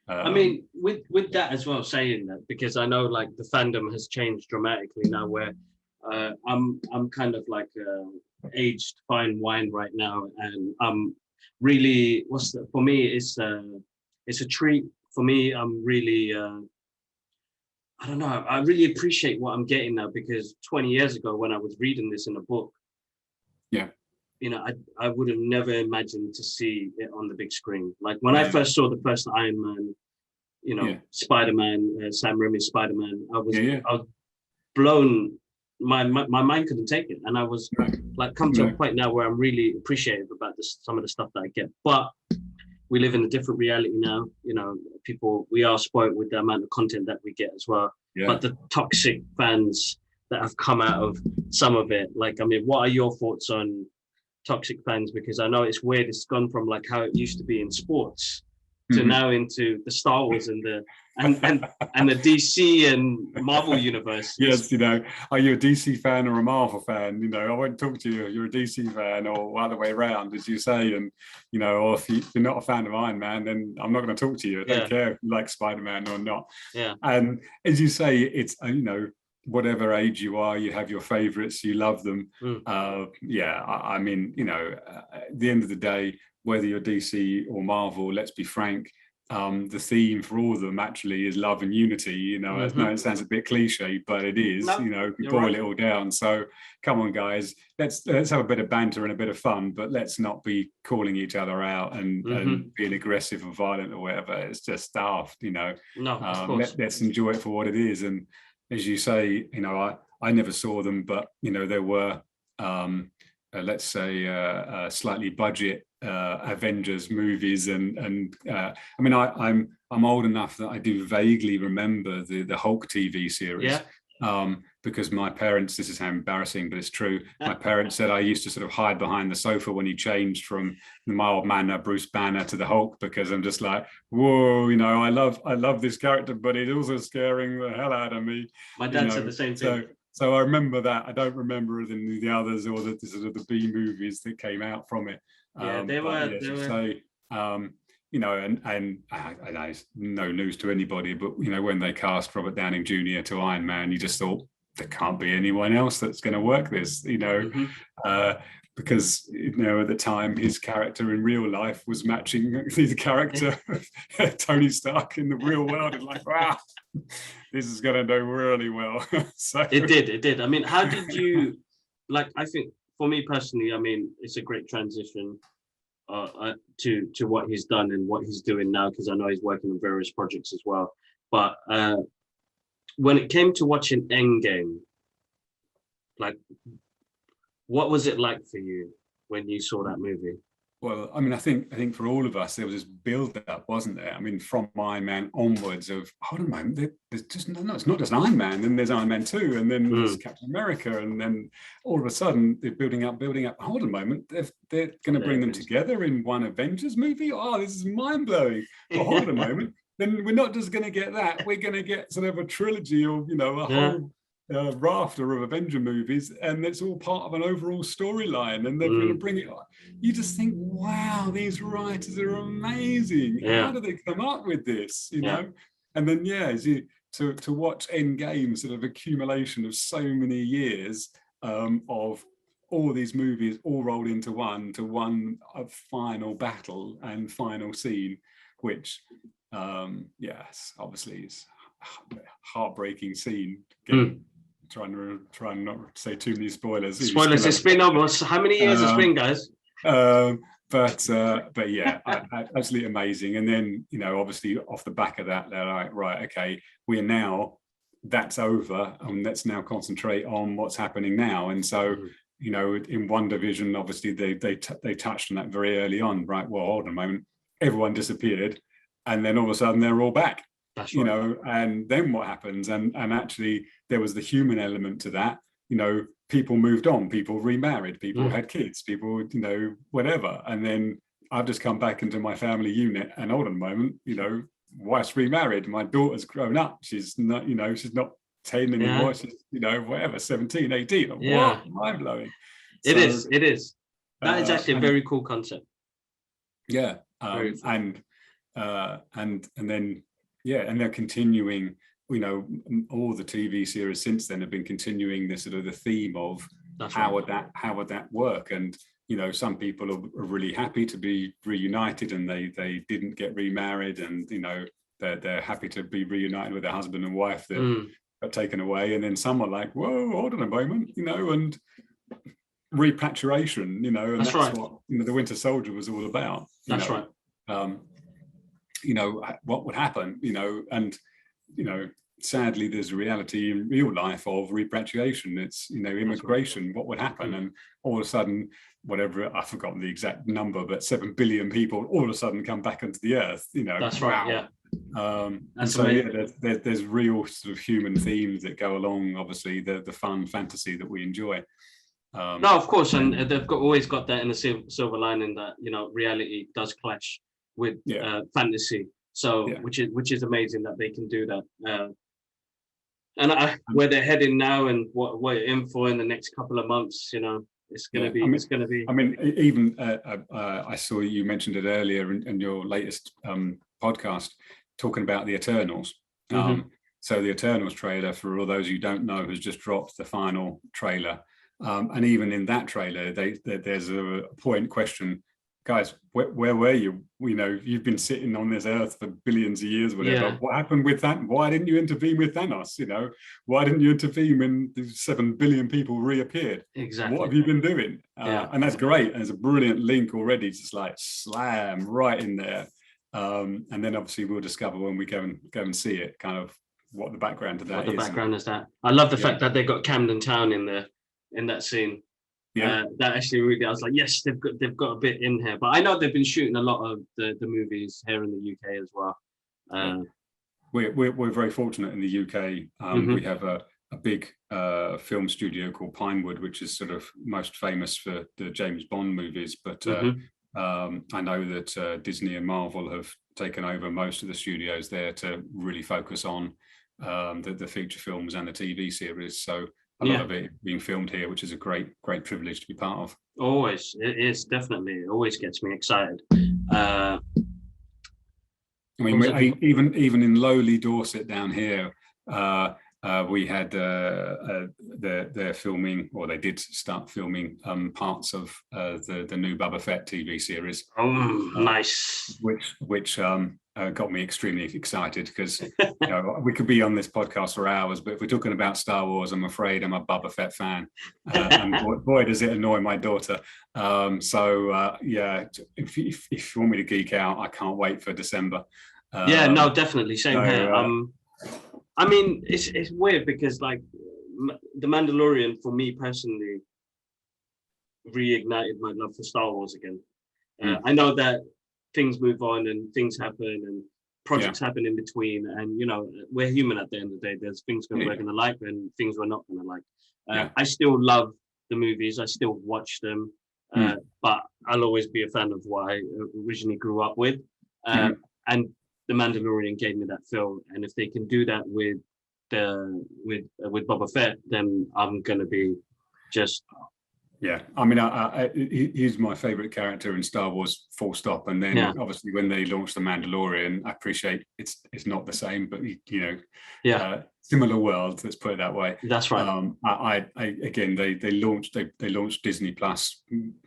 Speaker 1: I mean, with that as well, saying that, because I know like the fandom has changed dramatically now, where I'm kind of like aged fine wine right now, and really for me it's a treat for me. I'm really I don't know, I really appreciate what I'm getting now, because 20 years ago when I was reading this in a book, I would have never imagined to see it on the big screen. Like when I first saw the first Iron Man, Spider-Man, Sam Raimi's Spider-Man, I was blown. My mind couldn't take it, and I was like, come to a point now where I'm really appreciative about some of the stuff that I get. But we live in a different reality now. We are spoiled with the amount of content that we get as well. But the toxic fans that have come out of some of it, like, I mean, what are your thoughts on toxic fans? Because I know it's weird. It's gone from like how it used to be in sports, to now into the Star Wars and the DC and Marvel universe.
Speaker 2: Yes, are you a DC fan or a Marvel fan? I won't talk to you. You're a DC fan, or other way around, as you say. And or if you're not a fan of Iron Man, then I'm not going to talk to you. I don't care if you like Spider-Man or not.
Speaker 1: Yeah.
Speaker 2: And as you say, it's whatever age you are, you have your favorites, you love them. I mean, at the end of the day, whether you're DC or Marvel, let's be frank, the theme for all of them actually is love and unity. I know it sounds a bit cliche, but it is. We boil it all down. So come on, guys, let's have a bit of banter and a bit of fun, but let's not be calling each other out and being aggressive or violent or whatever. It's just daft.
Speaker 1: No, of course.
Speaker 2: Let's enjoy it for what it is. And as you say, I never saw them, but there were let's say slightly budget Avengers movies, and I mean I'm old enough that I do vaguely remember the Hulk TV series. Because my parents, this is how embarrassing, but it's true. My parents said I used to sort of hide behind the sofa when he changed from the mild manner Bruce Banner to the Hulk, because I'm just like, whoa, I love this character, but he's also scaring the hell out of me.
Speaker 1: My dad said the same thing.
Speaker 2: So I remember that. I don't remember the others or the sort of the B movies that came out from it.
Speaker 1: They were.
Speaker 2: So, and I know it's no news to anybody, but when they cast Robert Downey Jr. to Iron Man, you just thought there can't be anyone else that's going to work this, because at the time his character in real life was matching the character of Tony Stark in the real world, and like, wow, this is going to do really well. So
Speaker 1: it did. I mean, how did you I think for me personally, I mean, it's a great transition to what he's done and what he's doing now, because I know he's working on various projects as well. But when it came to watching Endgame, what was it like for you when you saw that movie?
Speaker 2: Well, I mean, I think for all of us, there was this build-up, wasn't there? I mean, from Iron Man onwards of, hold on a moment, there's just, no, it's not just Iron Man, then there's Iron Man 2, and then there's Captain America, and then all of a sudden, they're building up. Hold on a moment, they're going to bring them together in one Avengers movie? Oh, this is mind-blowing. Well, hold on a moment, then we're not just going to get that, we're going to get sort of a trilogy or, a whole rafter of Avenger movies, and it's all part of an overall storyline, and they're going to bring it on. You just think, wow, these writers are amazing. How do they come up with this? And then to watch Endgame, sort of accumulation of so many years of all these movies all rolled into one final battle and final scene, which obviously is a heartbreaking scene. Trying not to say too many spoilers.
Speaker 1: It's been almost, how many years it's been, guys?
Speaker 2: But yeah, absolutely amazing. And then, obviously off the back of that, they're like, right, okay, that's over, and let's now concentrate on what's happening now. And so, in one division, obviously they touched on that very early on, right? Well, hold on a moment, everyone disappeared, and then all of a sudden they're all back.
Speaker 1: That's right.
Speaker 2: And then what happens? And actually there was the human element to that. People moved on, people remarried, people had kids, people, whatever. And then I've just come back into my family unit, and hold on a moment, wife's remarried, my daughter's grown up, she's not, she's not 10 anymore, she's, whatever, 17, 18. Wow, mind blowing.
Speaker 1: It is. That is actually a very cool concept.
Speaker 2: Yeah. And then, and they're continuing, all the TV series since then have been continuing this sort of the theme of how would that work? And, some people are really happy to be reunited, and they didn't get remarried, and, they're happy to be reunited with their husband and wife that got taken away. And then some are like, whoa, hold on a moment, and repatriation, and that's right. What, the Winter Soldier was all about.
Speaker 1: That's right.
Speaker 2: What would happen, and, sadly, there's a reality in real life of repatriation. It's, immigration, what would happen? And all of a sudden, whatever, I've forgotten the exact number, but 7 billion people all of a sudden come back onto the earth,
Speaker 1: That's right, yeah.
Speaker 2: And so, there's real sort of human themes that go along, obviously, the fun fantasy that we enjoy.
Speaker 1: No, of course, and they've always got that in the silver lining that, reality does clash with fantasy. So which is amazing that they can do that. And where they're heading now and what we're in for in the next couple of months, you know, it's gonna be.
Speaker 2: I mean, even I saw you mentioned it earlier in your latest podcast, talking about the Eternals. So the Eternals trailer, for all those who don't know, has just dropped the final trailer. And even in that trailer, there's a point question, guys, where were you? You know, you've been sitting on this earth for billions of years, whatever. What happened with that? Why didn't you intervene with Thanos? You know, why didn't you intervene when the 7 billion people reappeared?
Speaker 1: Exactly.
Speaker 2: What have you been doing? And that's great. And there's a brilliant link already, just like slam right in there. And then obviously we'll discover when we go and see it, kind of what the background to that is.
Speaker 1: What the background is that. I love the fact that they got Camden Town in there, in that scene. That actually really, I was like, yes, they've got a bit in here. But I know they've been shooting a lot of the movies here in the UK as well.
Speaker 2: We're very fortunate in the UK. We have a big film studio called Pinewood, which is sort of most famous for the James Bond movies. But I know that Disney and Marvel have taken over most of the studios there to really focus on the feature films and the TV series. So a lot of it being filmed here, which is a great privilege to be part of.
Speaker 1: Always, it is, definitely. It always gets me excited. I
Speaker 2: mean, even in lowly Dorset down here, we had they're filming, or they did start filming parts of the new Boba Fett TV series.
Speaker 1: Oh, nice.
Speaker 2: Which got me extremely excited, because you know, we could be on this podcast for hours, but if we're talking about Star Wars, I'm afraid I'm a Boba Fett fan, and boy does it annoy my daughter. If you want me to geek out, I can't wait for December.
Speaker 1: No, definitely, same here. I mean, it's weird because like The Mandalorian, for me personally, reignited my love for Star Wars again. I know that things move on and things happen and projects happen in between, and you know, we're human at the end of the day. There's things we're going to like and things we're not going to like. I still love the movies. I still watch them, but I'll always be a fan of what I originally grew up with. And The Mandalorian gave me that feel, and if they can do that with Boba Fett, then I'm gonna be just.
Speaker 2: Yeah, I mean, he's my favorite character in Star Wars, full stop. And then obviously when they launched The Mandalorian, I appreciate it's not the same, but you know, similar world. Let's put it that way.
Speaker 1: That's right.
Speaker 2: Again, they launched Disney Plus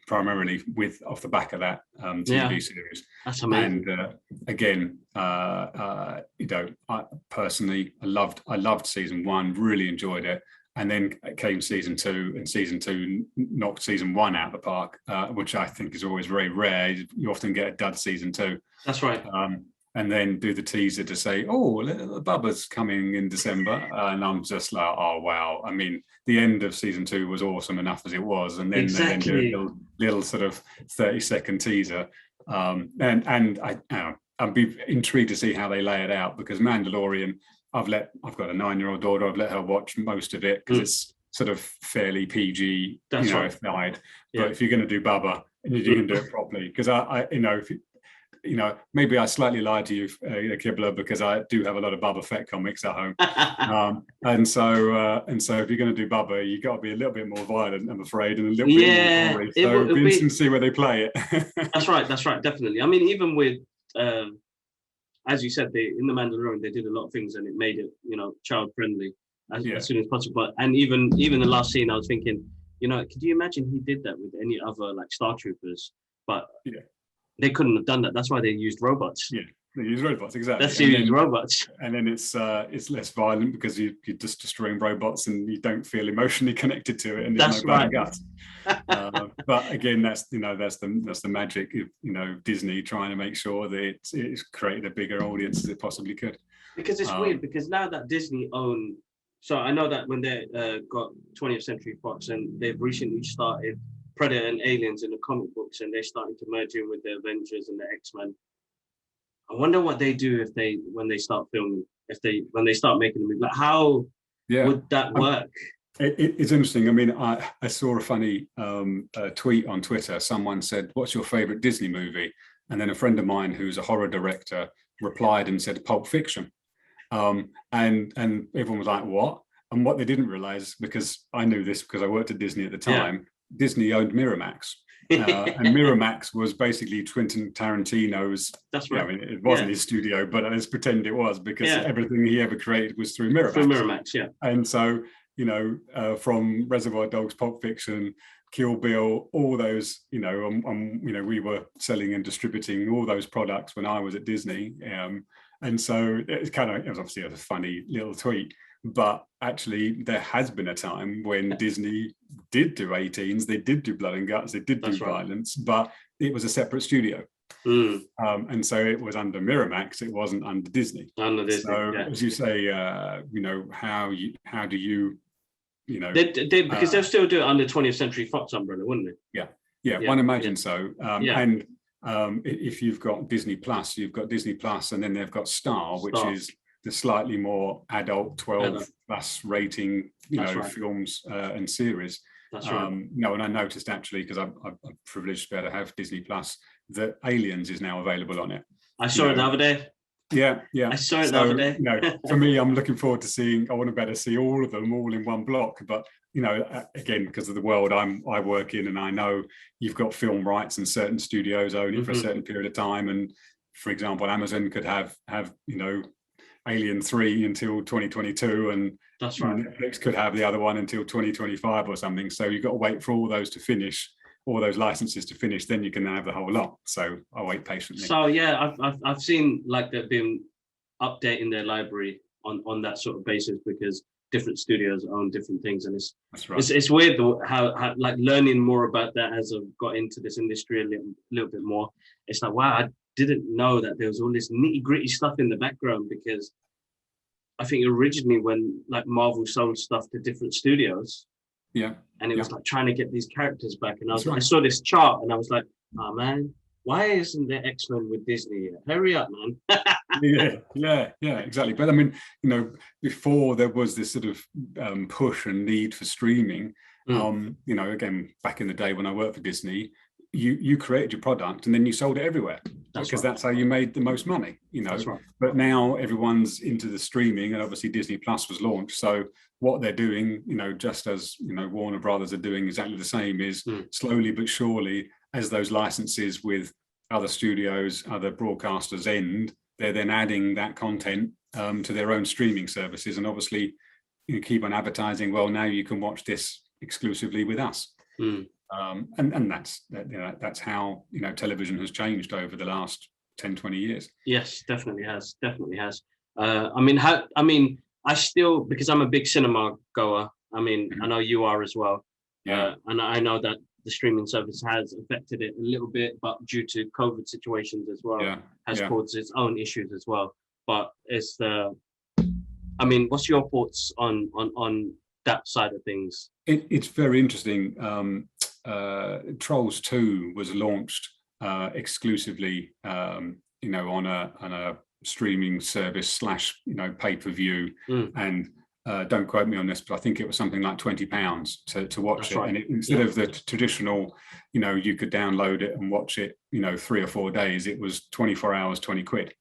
Speaker 2: primarily off the back of that TV series.
Speaker 1: That's amazing.
Speaker 2: And again, you know, I personally, I loved season 1, really enjoyed it. And then came season 2, and season 2 knocked season 1 out of the park, which I think is always very rare. You often get a dud season 2.
Speaker 1: That's right.
Speaker 2: And then do the teaser to say, oh, Bubba's coming in December. And I'm just like, oh, wow. I mean, the end of season 2 was awesome enough as it was. And then they do a little sort of 30-second teaser. And I'd be intrigued to see how they lay it out, because Mandalorian, I've got a 9-year-old daughter. I've let her watch most of it because it's sort of fairly PG, side. But if you're going to do Bubba, and you're going to do it properly, because I maybe I slightly lied to you, Kibler, because I do have a lot of Boba Fett comics at home, and so if you're going to do Bubba, you got to be a little bit more violent, I'm afraid, and a little bit more gory. So it'll be interesting to see where they play it.
Speaker 1: That's right, definitely. I mean, even with. As you said, in The Mandalorian, they did a lot of things, and it made it, you know, child friendly as soon as possible. And even the last scene, I was thinking, you know, could you imagine he did that with any other like Star Troopers? But they couldn't have done that. That's why they used robots.
Speaker 2: Yeah, they use robots, exactly.
Speaker 1: That's using robots.
Speaker 2: And then it's less violent because you're just destroying robots and you don't feel emotionally connected to it, and there's no blood and guts. But again, that's the magic of, you know, Disney trying to make sure that it's created a bigger audience as it possibly could.
Speaker 1: Because it's weird, because now that Disney own, so I know that when they got 20th Century Fox, and they've recently started Predator and Aliens in the comic books, and they're starting to merge in with the Avengers and the X-Men. I wonder what they do when they start filming, when they start making the movie. Like, how would that work?
Speaker 2: It's interesting. I mean, I saw a funny tweet on Twitter. Someone said, "What's your favorite Disney movie?" And then a friend of mine who's a horror director replied and said Pulp Fiction. And everyone was like, what? And what they didn't realize, because I knew this because I worked at Disney at the time, Disney owned Miramax. And Miramax was basically Quentin Tarantino's.
Speaker 1: That's right.
Speaker 2: I mean, it wasn't his studio, but let's pretend it was, because everything he ever created was through Miramax.
Speaker 1: Through Miramax, yeah.
Speaker 2: And so, from Reservoir Dogs, Pulp Fiction, Kill Bill, all those, we were selling and distributing all those products when I was at Disney. And so it was obviously a funny little tweet, but actually there has been a time when Disney did do 18s, they did do blood and guts, they did do violence, but it was a separate studio. And so it was under Miramax, it wasn't under Disney.
Speaker 1: Under Disney,
Speaker 2: so as you say, how do you
Speaker 1: because they'll still do it under 20th Century Fox umbrella, wouldn't they?
Speaker 2: Yeah, one imagine so. And if you've got Disney Plus, you've got Disney Plus, and then they've got Star, which is the slightly more adult 12 plus rating, films and series.
Speaker 1: That's right.
Speaker 2: And I noticed actually, because I'm privileged to be able to have Disney Plus, that Aliens is now available on it.
Speaker 1: I saw it the other day.
Speaker 2: Yeah.
Speaker 1: I saw it the other day.
Speaker 2: For me, I'm looking forward to seeing. I want to better see all of them all in one block. But again, because of the world I work in, and I know you've got film rights, and certain studios own it for a certain period of time. And for example, Amazon could have Alien 3 until 2022, and
Speaker 1: that's right.
Speaker 2: Netflix could have the other one until 2025 or something. So you've got to wait for all those to finish. All those licenses to finish, then you can have the whole lot. So I'll wait patiently.
Speaker 1: So I've seen like they've been updating their library on that sort of basis, because different studios own different things, and it's weird how like learning more about that as I've got into this industry a little bit more. It's like, wow, I didn't know that there was all this nitty gritty stuff in the background, because I think originally when like Marvel sold stuff to different studios. And it was like trying to get these characters back. And I saw this chart and I was like, oh man, why isn't there X-Men with Disney yet? Hurry up, man.
Speaker 2: yeah, exactly. But I mean, before there was this sort of push and need for streaming, again, back in the day when I worked for Disney, you created your product and then you sold it everywhere. That's how you made the most money,
Speaker 1: That's right.
Speaker 2: But now everyone's into the streaming, and obviously Disney Plus was launched. So what they're doing, just as Warner Brothers are doing exactly the same, is slowly but surely, as those licenses with other studios, other broadcasters end, they're then adding that content to their own streaming services, and obviously you keep on advertising. Well, now you can watch this exclusively with us. And that's how television has changed over the last 10-20 years.
Speaker 1: Yes, definitely has. I still, because I'm a big cinema goer, I know you are as well. And I know that the streaming service has affected it a little bit, but due to COVID situations as well, has caused its own issues as well. But it's what's your thoughts on that side of things?
Speaker 2: It's very interesting. Trolls 2 was launched exclusively, on a streaming service / pay-per-view, and don't quote me on this, but I think it was something like £20 to watch it. Right. And instead of the traditional, you could download it and watch it, 3 or 4 days, it was 24 hours, 20 quid.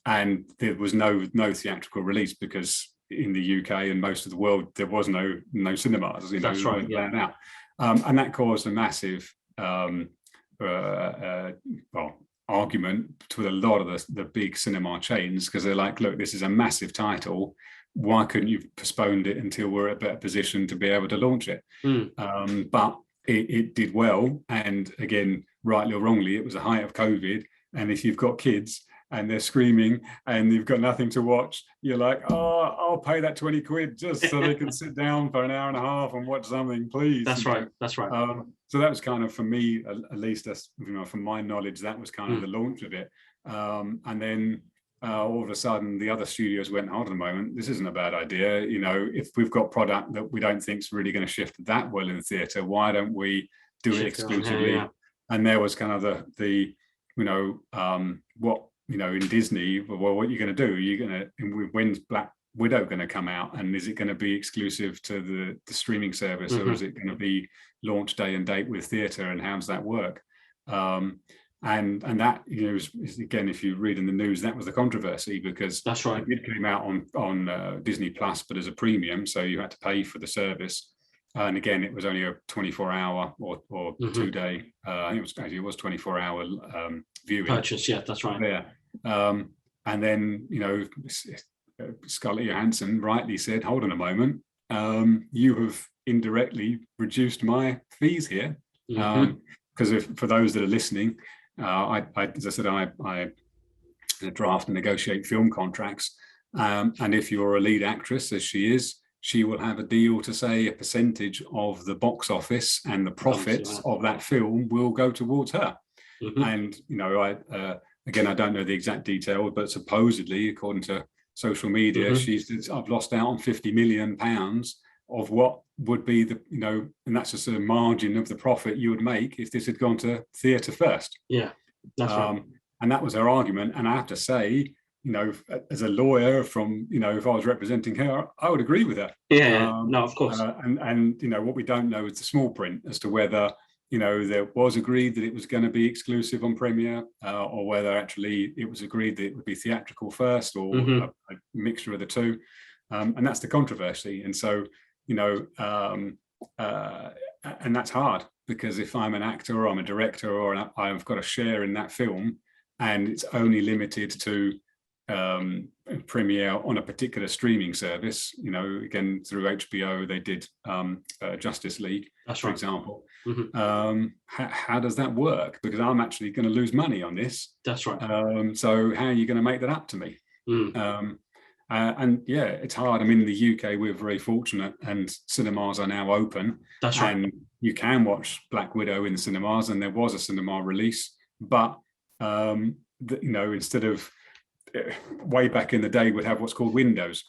Speaker 2: And there was no theatrical release, because in the UK and most of the world, there was no cinemas,
Speaker 1: That's right.
Speaker 2: Out. And that caused a massive argument with a lot of the big cinema chains, because they're like, look, this is a massive title. Why couldn't you postponed it until we're in a better position to be able to launch it? But it did well. And again, rightly or wrongly, it was the height of COVID. And if you've got kids and they're screaming and you've got nothing to watch, you're like, oh, I'll pay that 20 quid just so they can sit down for an hour and a half and watch something, please.
Speaker 1: That's right.
Speaker 2: So that was kind of, for me, at least, that's, from my knowledge, that was kind of the launch of it. And then all of a sudden, the other studios went, hold on a moment, this isn't a bad idea. If we've got product that we don't think is really going to shift that well in the theatre, why don't we do it exclusively? And there was kind of the in Disney, well, what are you going to do? When's Black Widow going to come out, and is it going to be exclusive to the streaming service, or is it going to be launch day and date with theatre, and how does that work? And that, is, again, if you read in the news, that was the controversy, because
Speaker 1: that's right.
Speaker 2: It came out on Disney Plus, but as a premium, so you had to pay for the service. And again, it was only a 24-hour or 2-day. I think it was 24-hour viewing
Speaker 1: purchase. Yeah, that's right.
Speaker 2: Yeah, and then Scarlett Johansson rightly said, "Hold on a moment, you have indirectly reduced my fees here." Because for those that are listening, as I said, I draft and negotiate film contracts, and if you're a lead actress, as she is, she will have a deal to say a percentage of the box office and the profits of that film will go towards her. And again, I don't know the exact detail, but supposedly, according to social media, I've lost out on £50 million of what would be and that's just a margin of the profit you would make if this had gone to theatre first.
Speaker 1: Yeah, that's right.
Speaker 2: And that was her argument. And I have to say, as a lawyer from, if I was representing her, I would agree with that.
Speaker 1: Yeah, no, of course.
Speaker 2: And what we don't know is the small print as to whether, there was agreed that it was going to be exclusive on Premiere, or whether actually it was agreed that it would be theatrical first, or a mixture of the two. And that's the controversy. And so, and that's hard, because if I'm an actor or I'm a director or I've got a share in that film and it's only limited to Premiere on a particular streaming service, again, through HBO, they did Justice League, for example. How does that work? Because I'm actually going to lose money on this.
Speaker 1: That's right.
Speaker 2: So how are you going to make that up to me? And yeah, it's hard. I mean, in the UK, we're very fortunate, and cinemas are now open.
Speaker 1: That's right.
Speaker 2: And you can watch Black Widow in the cinemas, and there was a cinema release. But instead of way back in the day, would have what's called windows.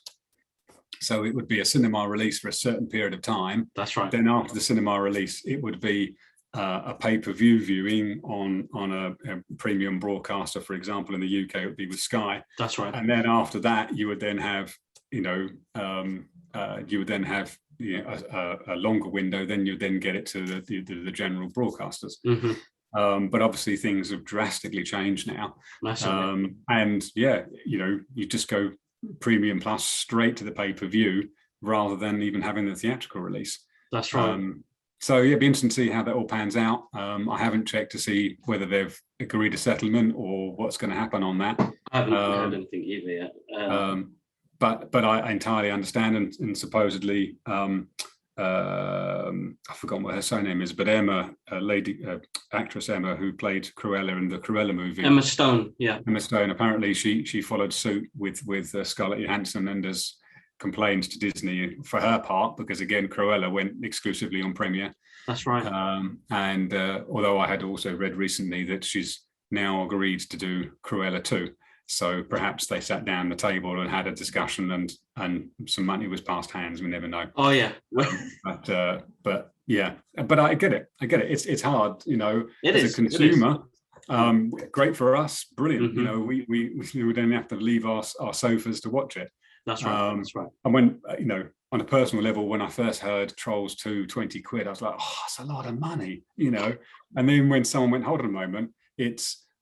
Speaker 2: So it would be a cinema release for a certain period of time.
Speaker 1: That's right.
Speaker 2: Then after the cinema release, it would be a pay-per-view viewing on a premium broadcaster. For example, in the UK, it would be with Sky.
Speaker 1: That's right.
Speaker 2: And then after that, you would then have, a longer window. Then you then get it to the general broadcasters. But obviously things have drastically changed now. And yeah, you just go premium plus straight to the pay-per-view rather than even having the theatrical release.
Speaker 1: That's right.
Speaker 2: So yeah, it'd be interesting to see how that all pans out. I haven't checked to see whether they've agreed a settlement or what's going to happen on that.
Speaker 1: I haven't heard anything either yet.
Speaker 2: But I entirely understand, and supposedly I've forgotten what her surname is, but Emma, actress Emma, who played Cruella in the Cruella movie.
Speaker 1: Emma Stone, yeah.
Speaker 2: Emma Stone. Apparently, she followed suit with Scarlett Johansson and has complained to Disney for her part, because again, Cruella went exclusively on Premiere.
Speaker 1: That's right.
Speaker 2: And although I had also read recently that she's now agreed to do Cruella 2. So perhaps they sat down the table and had a discussion, and some money was passed hands. We never know.
Speaker 1: Oh yeah.
Speaker 2: But yeah, but I get it. It's hard,
Speaker 1: It
Speaker 2: as
Speaker 1: is.
Speaker 2: a consumer. Great for us, brilliant. We don't have to leave our sofas to watch it.
Speaker 1: That's right. That's right.
Speaker 2: And when on a personal level, when I first heard Trolls 2, 20 quid, I was like, oh, it's a lot of money, And then when someone went, hold on a moment,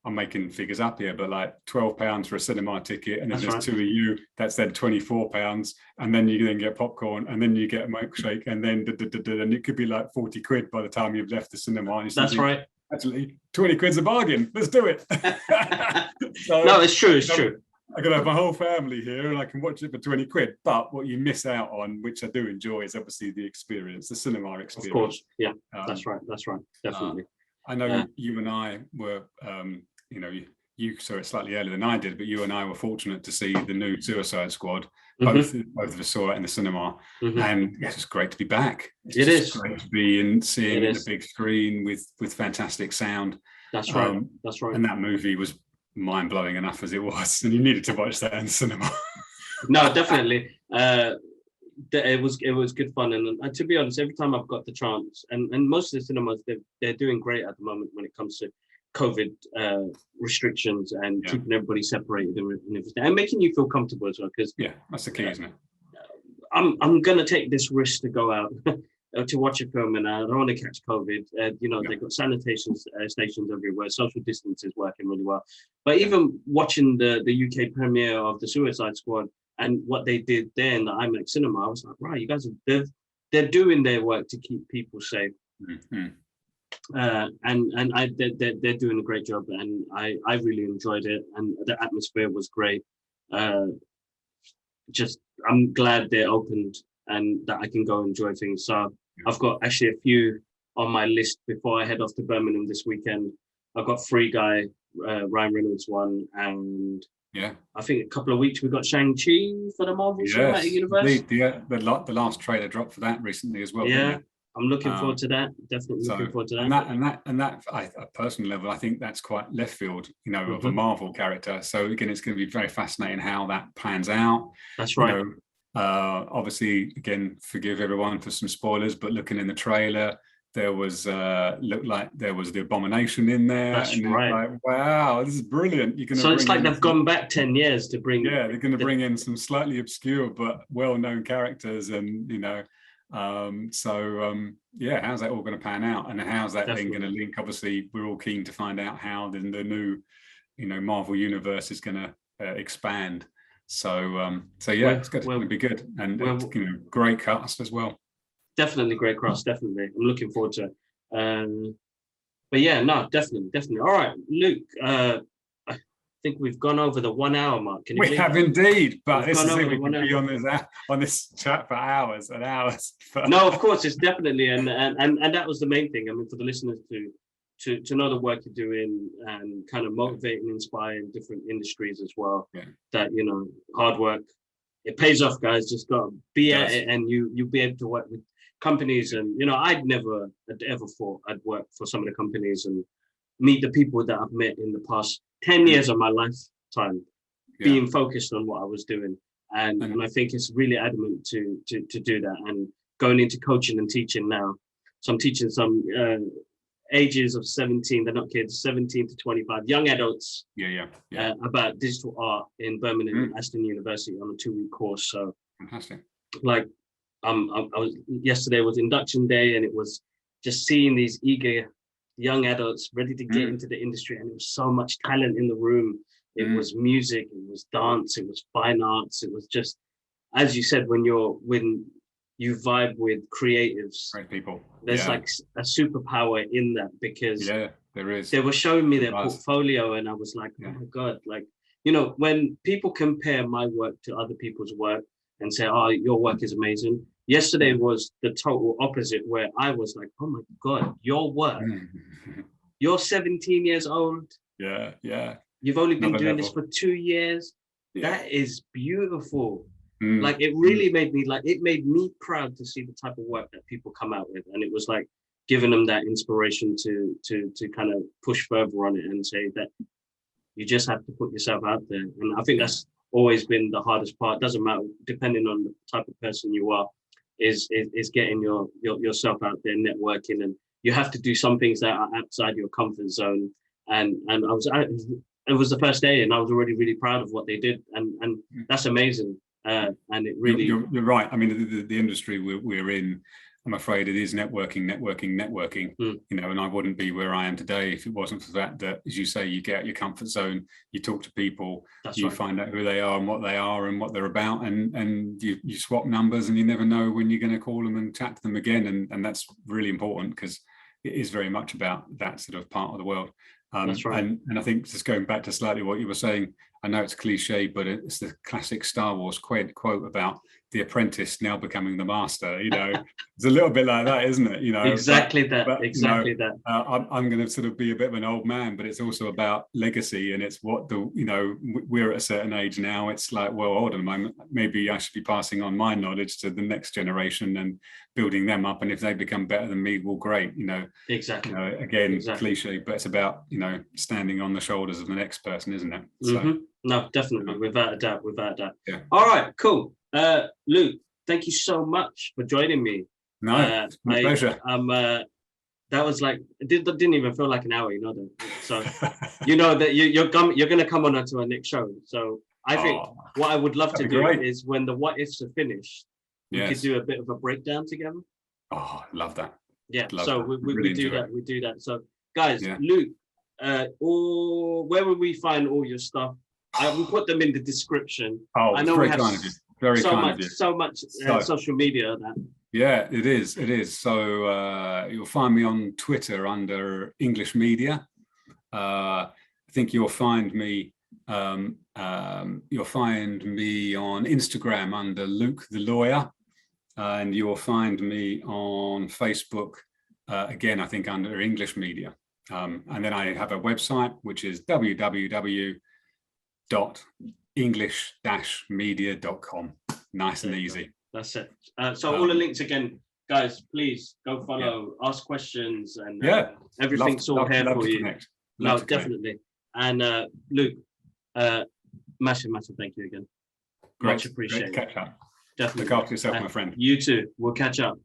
Speaker 2: I'm making figures up here, but like £12 for a cinema ticket, and then there's two of you, that's then £24, and then you then get popcorn, and then you get a milkshake, and then and it could be like 40 quid by the time you've left the cinema. And
Speaker 1: that's right.
Speaker 2: Actually, 20 quid's a bargain. Let's do it. So,
Speaker 1: no, it's true. It's true.
Speaker 2: I could have my whole family here, and I can watch it for 20 quid. But what you miss out on, which I do enjoy, is obviously the experience, the cinema experience.
Speaker 1: Of course, yeah, that's right. That's right, definitely.
Speaker 2: I know you and I were. You saw it slightly earlier than I did, but you and I were fortunate to see the new Suicide Squad. Both of us saw it in the cinema, and yes, it's great to be back. It's great to be seeing the big screen with fantastic sound.
Speaker 1: That's right. That's right.
Speaker 2: And that movie was mind blowing enough as it was, and you needed to watch that in cinema.
Speaker 1: No, definitely. It was good fun, and to be honest, every time I've got the chance, and most of the cinemas they're doing great at the moment when it comes to COVID restrictions and keeping everybody separated and everything, and making you feel comfortable as well. Because
Speaker 2: that's the key, isn't it?
Speaker 1: I'm gonna take this risk to go out to watch a film, and I don't want to catch COVID.
Speaker 2: Yeah.
Speaker 1: They've got sanitation stations everywhere. Social distance is working really well. But even watching the UK premiere of The Suicide Squad and what they did there in the IMAX cinema, I was like, right, you guys they're doing their work to keep people safe.
Speaker 2: Mm-hmm.
Speaker 1: They're doing a great job, and I really enjoyed it, and the atmosphere was great. Just I'm glad they're opened and that I can go enjoy things. So I've got actually a few on my list before I head off to Birmingham this weekend. I've got Free Guy, Ryan Reynolds one, and I think a couple of weeks we've got Shang-Chi for the Marvel Cinematic Universe.
Speaker 2: The last trailer dropped for that recently as well.
Speaker 1: Yeah, I'm looking forward to that. Definitely looking forward to that.
Speaker 2: And that, at a personal level, I think that's quite left field, of a Marvel character. So again, it's going to be very fascinating how that plans out.
Speaker 1: That's right.
Speaker 2: Obviously, again, forgive everyone for some spoilers, but looking in the trailer, there was looked like there was the Abomination in there.
Speaker 1: That's right.
Speaker 2: Like, wow, this is brilliant.
Speaker 1: So it's like they've gone back 10 years to bring.
Speaker 2: Yeah, they're going to bring in some slightly obscure but well-known characters, and how's that all going to pan out, and how's that then going to link? Obviously, we're all keen to find out how the new, Marvel universe is going to expand. So it's going to be good, and great cast as well.
Speaker 1: Definitely great cast. Definitely, I'm looking forward to it. But yeah, no, definitely. All right, Luke. I think we've gone over the 1 hour mark.
Speaker 2: We have indeed, but this is it. We can be on this chat for hours and hours.
Speaker 1: No, of course, it's definitely, and that was the main thing. I mean, for the listeners to know the work you're doing and kind of motivate and inspire in different industries as well. Yeah. That hard work, it pays off, guys. Just got to be at it, and you'll be able to work with companies. And I'd never ever thought I'd work for some of the companies and meet the people that I've met in the past 10 years of my lifetime, being focused on what I was doing. And I think it's really adamant to do that. And going into coaching and teaching now, so I'm teaching some ages of 17, they're not kids, 17 to 25, young adults about digital art in Birmingham at Aston University on a 2-week course. So
Speaker 2: fantastic.
Speaker 1: Like yesterday was induction day, and it was just seeing these eager young adults ready to get into the industry, and there was so much talent in the room. It was music, it was dance, it was fine arts, it was just, as you said, when you vibe with creatives,
Speaker 2: great people,
Speaker 1: there's like a superpower in that, because
Speaker 2: there is.
Speaker 1: They were showing me their portfolio, and I was like, oh my god, like when people compare my work to other people's work and say, oh, your work is amazing. Yesterday was the total opposite, where I was like, oh my god, your work, you're 17 years old, you've only been doing this for 2 years. That is beautiful. Like it really made me proud to see the type of work that people come out with, and it was like giving them that inspiration to kind of push further on it and say that you just have to put yourself out there. And I think that's always been the hardest part. Doesn't matter, depending on the type of person you are, is getting yourself out there, networking, and you have to do some things that are outside your comfort zone. And it was the first day, and I was already really proud of what they did, and that's amazing. And it really,
Speaker 2: you're right. I mean, the industry we're in, I'm afraid it is networking, and I wouldn't be where I am today if it wasn't for that, as you say, you get out your comfort zone, you talk to people, find out who they are and what they're about, and you swap numbers, and you never know when you're going to call them and chat to them again. And that's really important, because it is very much about that sort of part of the world.
Speaker 1: That's right.
Speaker 2: And I think, just going back to slightly what you were saying, I know it's cliche, but it's the classic Star Wars quote about the apprentice now becoming the master. It's a little bit like that, isn't it?
Speaker 1: Exactly that.
Speaker 2: I'm going to sort of be a bit of an old man, but it's also about legacy, and it's what we're at a certain age now. It's like, well, hold on a moment, maybe I should be passing on my knowledge to the next generation and building them up. And if they become better than me, well, great.
Speaker 1: Exactly.
Speaker 2: Again, cliche, but it's about standing on the shoulders of the next person, isn't it? So.
Speaker 1: No, definitely, without a doubt.
Speaker 2: Yeah.
Speaker 1: All right, cool. Luke, thank you so much for joining me.
Speaker 2: No, it's my pleasure.
Speaker 1: That was like, it didn't even feel like an hour, that. So, that you're going to come on to our next show. So I think what I would love to do is, when the what ifs are finished, we could do a bit of a breakdown together.
Speaker 2: Oh, love that.
Speaker 1: Yeah,
Speaker 2: Love
Speaker 1: so
Speaker 2: that.
Speaker 1: we
Speaker 2: Really
Speaker 1: do
Speaker 2: enjoy
Speaker 1: that.
Speaker 2: it.
Speaker 1: We do that. So, guys,
Speaker 2: Yeah.
Speaker 1: Luke, or where will we find all your stuff? I will put them in the description.
Speaker 2: Oh,
Speaker 1: I
Speaker 2: it's
Speaker 1: know we
Speaker 2: very
Speaker 1: have
Speaker 2: kind of you. Very
Speaker 1: so
Speaker 2: kind
Speaker 1: much,
Speaker 2: of you.
Speaker 1: so much
Speaker 2: So,
Speaker 1: social media that.
Speaker 2: yeah, it is. It is. So you'll find me on Twitter under English Media. I think you'll find me. You'll find me on Instagram under Luke the Lawyer, and you'll find me on Facebook again. I think under English Media, and then I have a website which is www.english-media.com. Nice and easy.
Speaker 1: That's it. So all the links again, guys. Please go follow, ask questions, and everything's all here for you. No, definitely. And Luke, massive thank you again.
Speaker 2: Great,
Speaker 1: Much appreciated.
Speaker 2: Great to catch up.
Speaker 1: Definitely.
Speaker 2: Look after yourself, my friend.
Speaker 1: You too. We'll catch up.